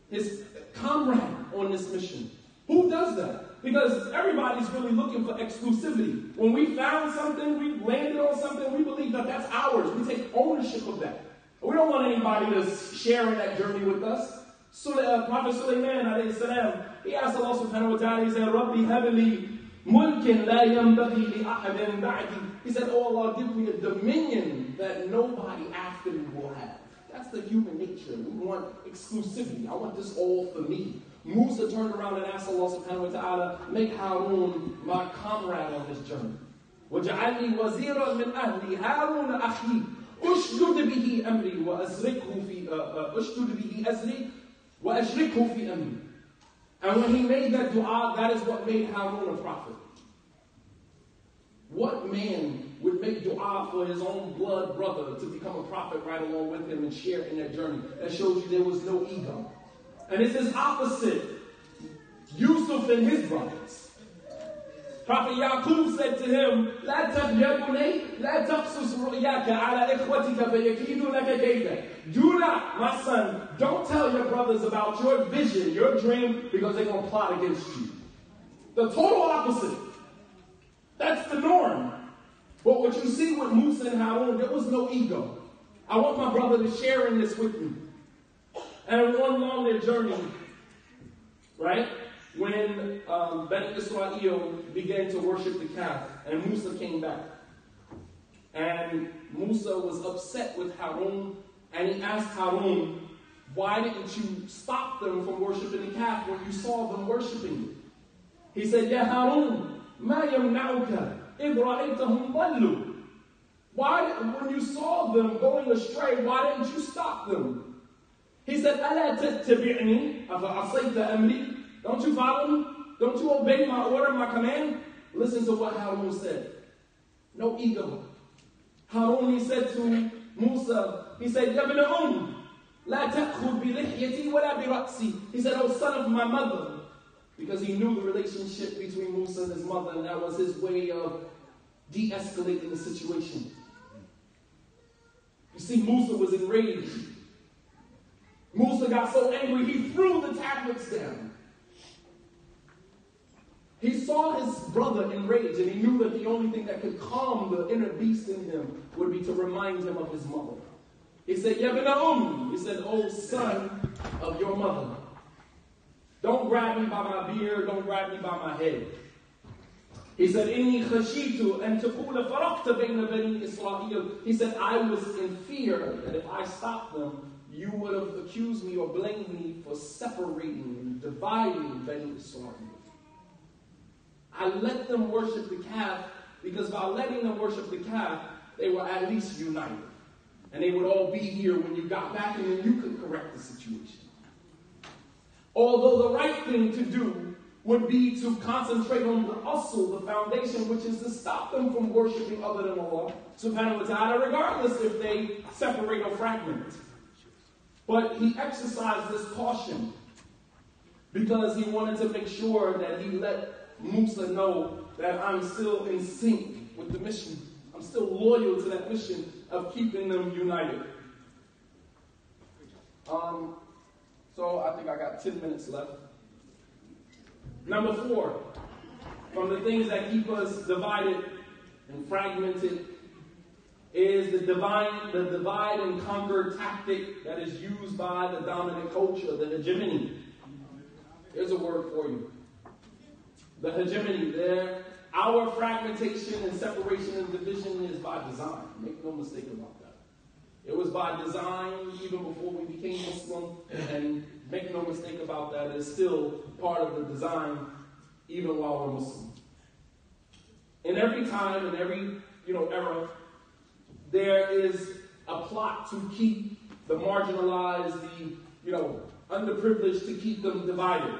Speaker 2: his comrade on this mission. Who does that? Because everybody's really looking for exclusivity. When we found something, we landed on something, we believe that that's ours. We take ownership of that. We don't want anybody to share in that journey with us. So Prophet Sulaiman, alayhi salam, he asked Allah subhanahu wa ta'ala, he said, Rabbi heavily, mulkin la yanbaghi li ahadin ba'di. He said, oh Allah, give me a dominion that nobody after me will have. That's the human nature. We want exclusivity. I want this all for me. Musa turned around and asked Allah subhanahu wa ta'ala, make Harun my comrade on this journey. وَجَعَلْنِي وَزِيرًا مِنْ أَهْلِي هَارُونَ أَخِي أُشْدُدْ بِهِ أَمْرِي وَأَشْرِكْهُ فِي أَمْرِي. And when he made that dua, that is what made Harun a prophet. What man would make dua for his own blood brother to become a prophet right along with him and share in that journey? That shows you there was no ego. And it's his opposite. Yusuf and his brothers. Prophet Yaqub said to him, لا تبني لا تقصص رؤياك على إخوتك فيكيدوا لك كيدا. Do not, my son, don't tell your brothers about your vision, your dream, because they're going to plot against you. The total opposite. That's the norm. But what you see with Musa and Harun, there was no ego. I want my brother to share in this with me. And along their journey, right, when Bani Israel began to worship the calf, and Musa came back. And Musa was upset with Harun, and he asked Harun, why didn't you stop them from worshiping the calf when you saw them worshiping it? He said, Ya Harun, ma yamna'uka idh ra'aytahum dallu. Why, when you saw them going astray, why didn't you stop them? He said, أَلَا تَتَّبِعْنِي أَفَعَصَيْتَ أَمْرِي. Don't you follow me? Don't you obey my order, my command? Listen to what Harun said. No ego. Harun, he said to Musa, he said, يَا بْنَ لَا تَأْخُذْ بِلِحْيَتِي وَلَا بِرَأْسِي. He said, oh son of my mother. Because he knew the relationship between Musa and his mother, and that was his way of de-escalating the situation. You see, Musa was enraged. Musa got so angry, he threw the tablets down. He saw his brother enraged, and he knew that the only thing that could calm the inner beast in him would be to remind him of his mother. He said, Ya ibn he said, oh son of your mother. Don't grab me by my beard, don't grab me by my head. He said, Inni khashitu an taqula faraqta bayna bani Israel. He said, I was in fear that if I stopped them, you would have accused me or blamed me for separating and dividing Bani Israel. I let them worship the calf because by letting them worship the calf, they were at least united. And they would all be here when you got back, and then you could correct the situation. Although the right thing to do would be to concentrate on the usul, the foundation, which is to stop them from worshiping other than Allah subhanahu wa ta'ala, regardless if they separate or fragment. But he exercised this caution because he wanted to make sure that he let Musa know that I'm still in sync with the mission. I'm still loyal to that mission of keeping them united. So I think I got 10 minutes left. Number 4, from the things that keep us divided and fragmented is the divide and conquer tactic that is used by the dominant culture, the hegemony. Here's a word for you. The hegemony there. Our fragmentation and separation and division is by design. Make no mistake about that. It was by design even before we became Muslim, and make no mistake about that, it's still part of the design even while we're Muslim. In every time, in every era, there is a plot to keep the marginalized, the underprivileged, to keep them divided.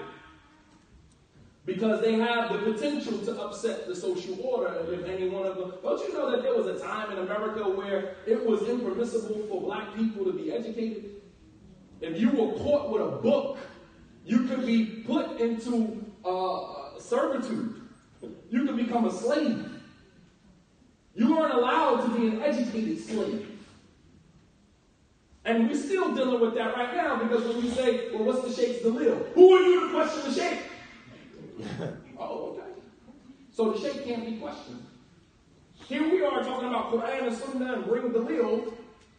Speaker 2: Because they have the potential to upset the social order if any one of them. Don't you know that there was a time in America where it was impermissible for black people to be educated? If you were caught with a book, you could be put into servitude. You could become a slave. You weren't allowed to be an educated slave. And we're still dealing with that right now, because when we say, well, what's the Sheikh's dalil? Who are you to question the Sheikh? Oh, okay. So the Sheikh can't be questioned. Here we are talking about Quran and Sunnah and bring dalil,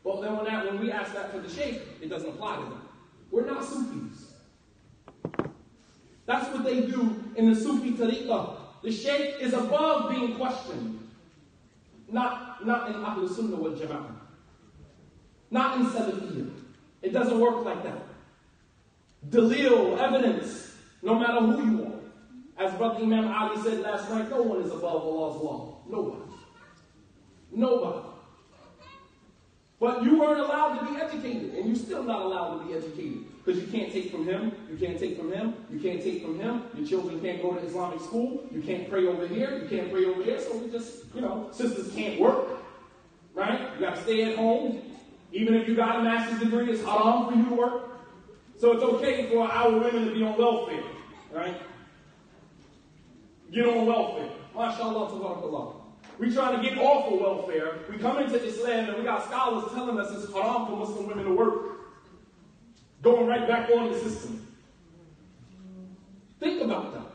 Speaker 2: but then when we ask that for the Sheikh, it doesn't apply to them. We're not Sufis. That's what they do in the Sufi tariqah. The Sheikh is above being questioned. Not in Ahlul Sunnah wal Jama'ah. Not in Salafiyyah. It doesn't work like that. Dalil, evidence, no matter who you are. As Brother Imam Ali said last night, no one is above Allah's law. Nobody. Nobody. But you weren't allowed to be educated, and you're still not allowed to be educated. Because you can't take from him, you can't take from him, you can't take from him. Your children can't go to Islamic school, you can't pray over here, you can't pray over there. So we just, sisters can't work, right? You got to stay at home. Even if you got a master's degree, it's haram for you to work. So it's okay for our women to be on welfare, right? Get on welfare. MashaAllah, tabarakallah. We trying to get off of welfare. We come into Islam and we got scholars telling us it's haram for Muslim women to work. Going right back on the system. Think about that.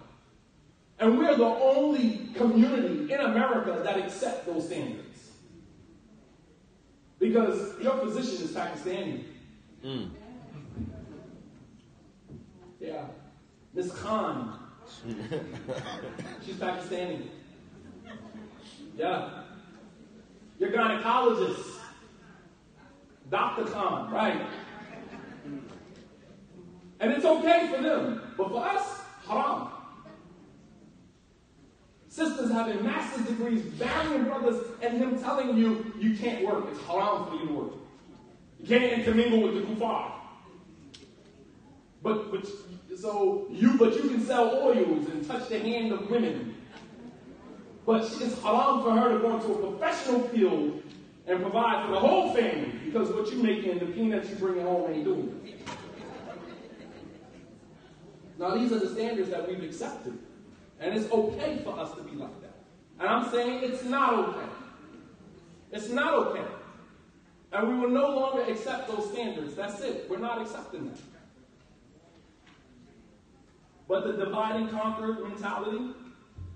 Speaker 2: And we're the only community in America that accept those standards. Because your physician is Pakistani. Yeah. Miss Khan. She's Pakistani. Yeah. Your gynecologist. Dr. Khan, right? And it's okay for them. But for us, haram. Sisters having master's degrees, marrying brothers, and him telling you, you can't work. It's haram for you to work. You can't intermingle with the kuffar. But you can sell oils and touch the hand of women. But it's haram for her to go into a professional field and provide for the whole family, because what you making and the peanuts you bringing home ain't doing it. Now these are the standards that we've accepted. And it's okay for us to be like that. And I'm saying it's not okay. It's not okay. And we will no longer accept those standards. That's it. We're not accepting that. But the divide and conquer mentality,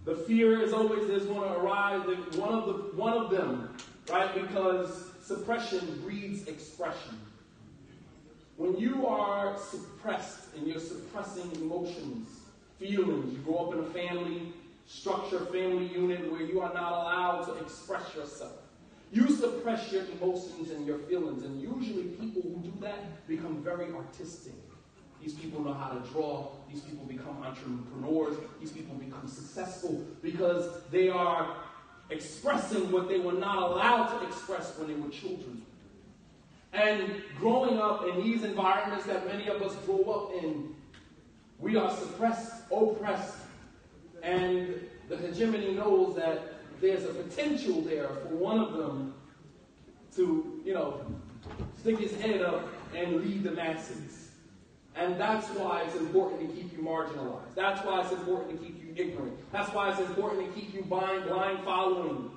Speaker 2: the fear is always there's going to arise, one of them, right? Because suppression breeds expression. When you are suppressed and you're suppressing emotions, feelings, you grow up in a family structure, family unit where you are not allowed to express yourself. You suppress your emotions and your feelings, and usually people who do that become very artistic. These people know how to draw. These people become entrepreneurs. These people become successful because they are expressing what they were not allowed to express when they were children. And growing up in these environments that many of us grow up in, we are suppressed, oppressed, and the hegemony knows that there's a potential there for one of them to, stick his head up and lead the masses. And that's why it's important to keep you marginalized. That's why it's important to keep you ignorant. That's why it's important to keep you blind following.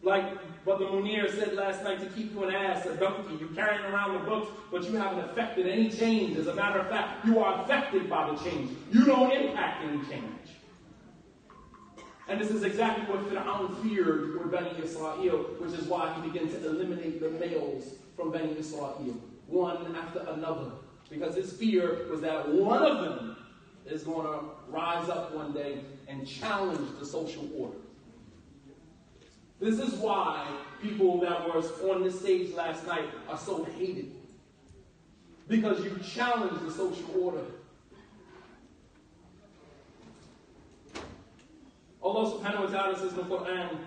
Speaker 2: Like Brother Munir said last night, to keep you an ass, a donkey. You're carrying around the books, but you haven't affected any change. As a matter of fact, you are affected by the change. You don't impact any change. And this is exactly what Fir'aun feared for Bani Israel, which is why he began to eliminate the males from Bani Israel, one after another. Because his fear was that one of them is going to rise up one day and challenge the social order. This is why people that were on this stage last night are so hated. Because you challenge the social order. Allah subhanahu wa ta'ala says in the Quran,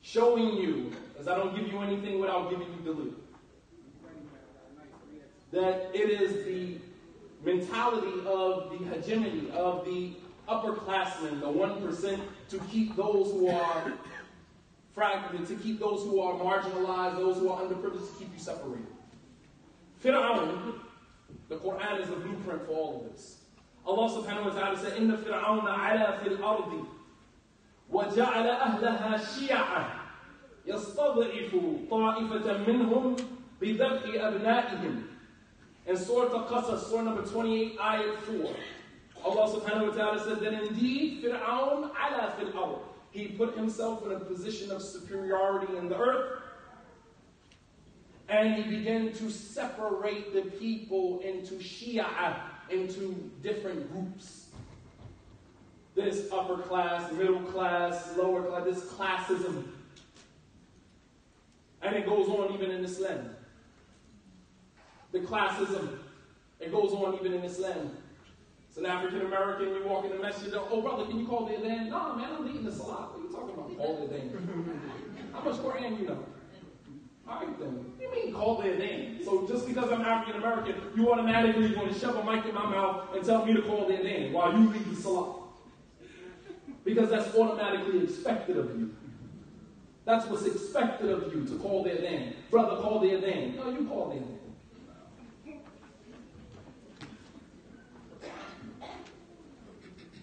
Speaker 2: showing you, as I don't give you anything without giving you dalil, that it is the mentality of the hegemony, of the upperclassmen, the 1%, to keep those who are fragmented, to keep those who are marginalized, those who are underprivileged, to keep you separated. Fir'aun, the Quran is the blueprint for all of this. Allah subhanahu wa ta'ala said, إِنَّ فِرْعَوْنَ عَلَى فِي الْأَرْضِ وَجَعَلَ أَهْلَهَا شِيَعًا يَسْتَضْعِفُ طَائِفَةً مِّنْهُمْ بِذَبْحِ أَبْنَائِهِمْ. In Surah Al-Qasas, Surah number 28, ayat 4. Allah subhanahu wa ta'ala said that indeed, Fir'aun ala fil ard. He put himself in a position of superiority in the earth. And he began to separate the people into Shia, into different groups. This upper class, middle class, lower class, this classism. And it goes on even in Islam. The classism, it goes on even in Islam. It's an African American, you walk in the masjid, oh brother, can you call the adhan? No man, I'm leading the salat. What are you talking about? Call the adhan. How much Quran you know? Alright then. What do you mean call the adhan? So just because I'm African American, you automatically going to shove a mic in my mouth and tell me to call the adhan while you lead the salat. Because that's automatically expected of you. That's what's expected of you, to call the adhan. Brother, call the adhan. No, you call the adhan.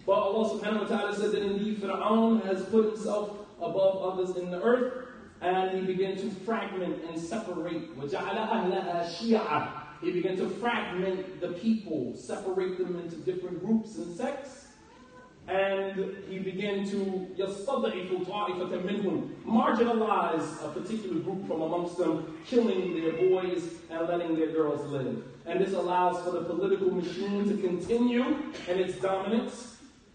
Speaker 2: But Allah subhanahu wa ta'ala says that indeed Fir'aun has put himself above others in the earth, and he began to fragment and separate. وَجَعَلَ أَهْلَهَا شِيَعًا. He began to fragment the people, separate them into different groups and sects. And he began to يَصْطَضْعِفُ طَائِفَةً مِّنْهُمْ, marginalize a particular group from amongst them, killing their boys and letting their girls live. And this allows for the political machine to continue in its dominance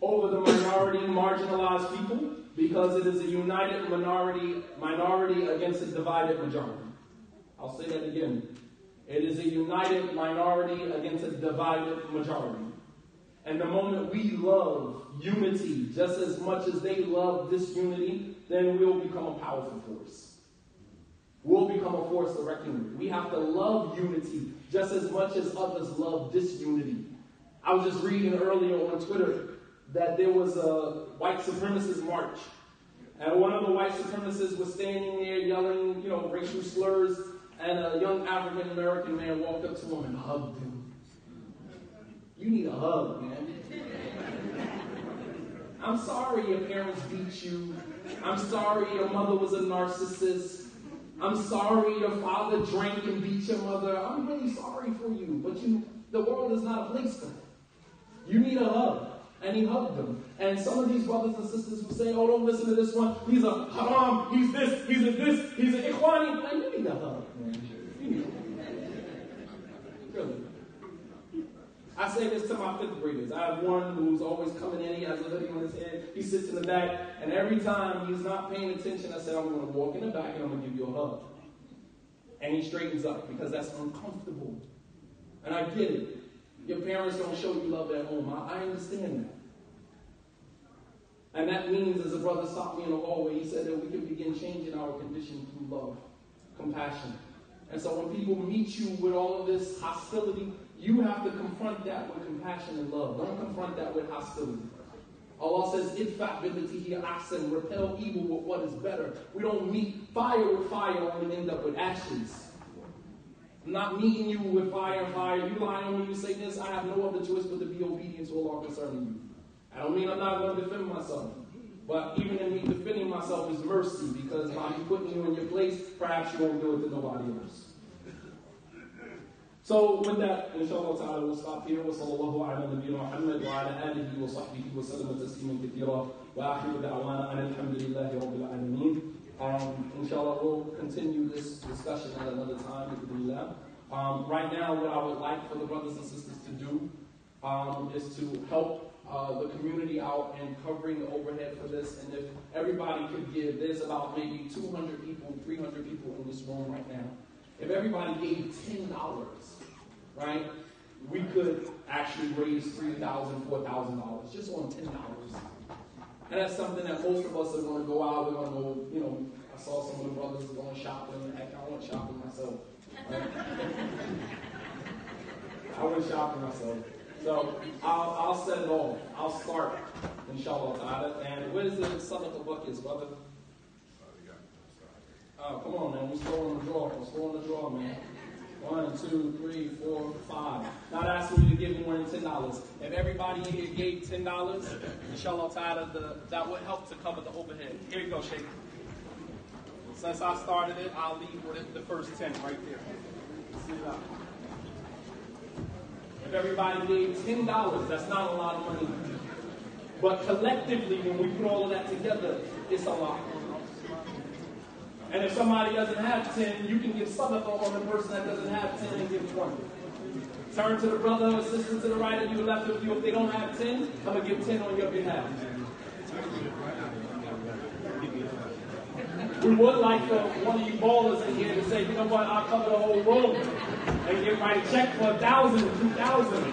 Speaker 2: over the minority, marginalized people, because it is a united minority against a divided majority. I'll say that again. It is a united minority against a divided majority. And the moment we love unity just as much as they love disunity, then we'll become a powerful force. We'll become a force to reckon with. We have to love unity just as much as others love disunity. I was just reading earlier on Twitter that there was a white supremacist march. And one of the white supremacists was standing there yelling, racial slurs, and a young African American man walked up to him and hugged him. You need a hug, man. I'm sorry your parents beat you. I'm sorry your mother was a narcissist. I'm sorry your father drank and beat your mother. I'm really sorry for you. But the world is not a place for that. You need a hug. And he hugged them. And some of these brothers and sisters would say, oh, don't listen to this one. He's a haram. He's this. He's a this. He's an ikhwani. Man, you need a hug, man. You need a hug. Really. I say this to my fifth graders. I have one who's always coming in. He has a hoodie on his head. He sits in the back. And every time he's not paying attention, I say, I'm going to walk in the back and I'm going to give you a hug. And he straightens up because that's uncomfortable. And I get it. Your parents don't show you love at home. I understand that. And that means, as a brother stopped me in the hallway, he said that we can begin changing our condition through love, compassion. And so when people meet you with all of this hostility, you have to confront that with compassion and love. Don't confront that with hostility. Allah says, idfa' billati hiya ahsan, repel evil with what is better. We don't meet fire with fire, only end up with ashes. I'm not meeting you with fire. You lie on me, you say this, I have no other choice but to be obedient to Allah concerning you. I don't mean I'm not going to defend myself. But even in me defending myself is mercy, because by me putting you in your place, perhaps you won't do it to nobody else. So with that, inshallah ta'ala, we'll stop here. Wa sallallahu ala nabiyyina Muhammad wa ala alihi wa sahbihi wa sallam tasliman kathira. Wa akhiru da'wana alhamdulillahi rabbil alameen. Inshallah, we'll continue this discussion at another time. Right now, what I would like for the brothers and sisters to do is to help the community out in covering the overhead for this. And if everybody could give, there's about maybe 200 people, 300 people in this room right now. If everybody gave $10, right, we could actually raise $3,000, $4,000 just on $10. And that's something that most of us are going to go out. We're going to go, I saw some of the brothers going shopping. Heck, I went shopping myself. Right? I went shopping myself. So I'll set it off. I'll start, inshallah ta'ala. And where's the sadaqah buckets, brother? Oh, come on, man. We're still on the draw. We're still on the draw, man. 1, 2, 3, 4, 5. Not asking you to give more than $10. If everybody here gave $10, inshallah ta'ala, that would help to cover the overhead. Here you go, Sheikh. Since I started it, I'll leave with the first 10 right there. If everybody gave $10, that's not a lot of money. But collectively, when we put all of that together, it's a lot. And if somebody doesn't have 10, you can give sadaqah on the person that doesn't have 10 and give 20. Turn to the brother or sister to the right of you, left of you. If they don't have 10, I'm going to give 10 on your behalf. We would like one of you ballers in here to say, you know what, I'll cover the whole room and give my check for 1,000, 2,000.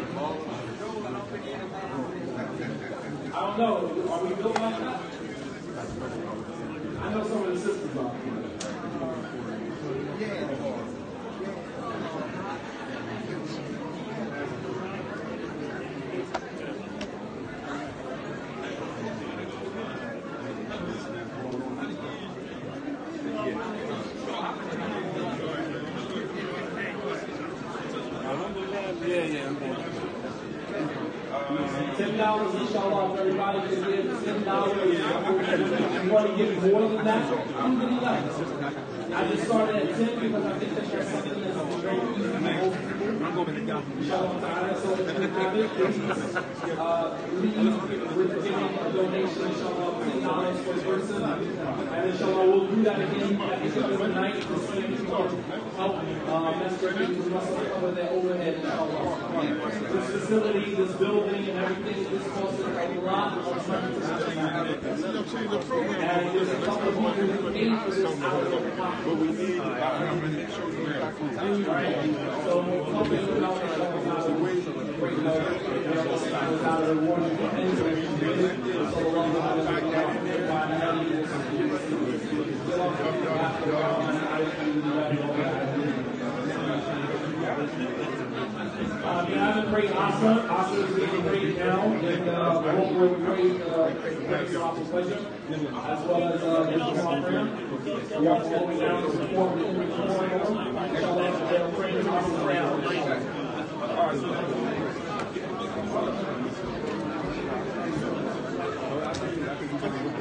Speaker 2: I don't know. Are we built like that? I know some of the sisters are. $10, inshallah, if everybody can give $10. You want to give more than that? Alhamdulillah. I just started at 10 because I think that's something that's very easy for most people. Inshallah ta'ala, so if you have it, please leave with giving a donation, inshallah, $10 per person. And inshallah, we'll do that again at the end of the night to see if we can help Mestre to cover their overhead, inshallah. This facility, this building, and everything, this costs a lot of money. And there's a couple of people who paid for this out of their pocket.
Speaker 1: But we need
Speaker 2: so helping without the we haven't prayed Asa. Asa is being prayed now, and we'll pray God's pleasure, as well as the prayer. We are flowing down to support the inshallah, they'll pray Asa prayer.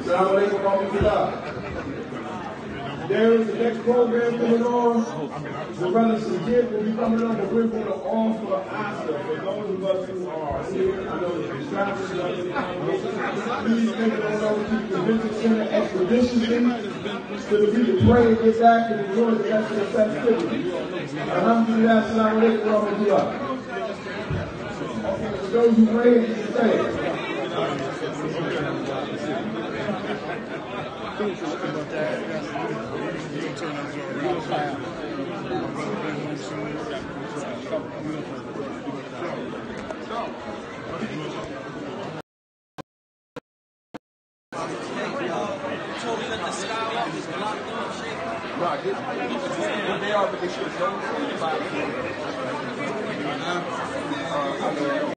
Speaker 3: Assalamu alaikum wa rahmatullah. There is the next program coming on. The brother Sajid will be coming on, but we're going to offer Asa for those of us who are here. I know the travelers are in the congregation. Please make it on over to the convention center expeditiously so that we can pray and get back and enjoy the rest of the festivity. Alhamdulillah, assalamu alaikum wa rahmatullah. Okay, for those who pray, you can stay.
Speaker 1: They are, but they should have known about it.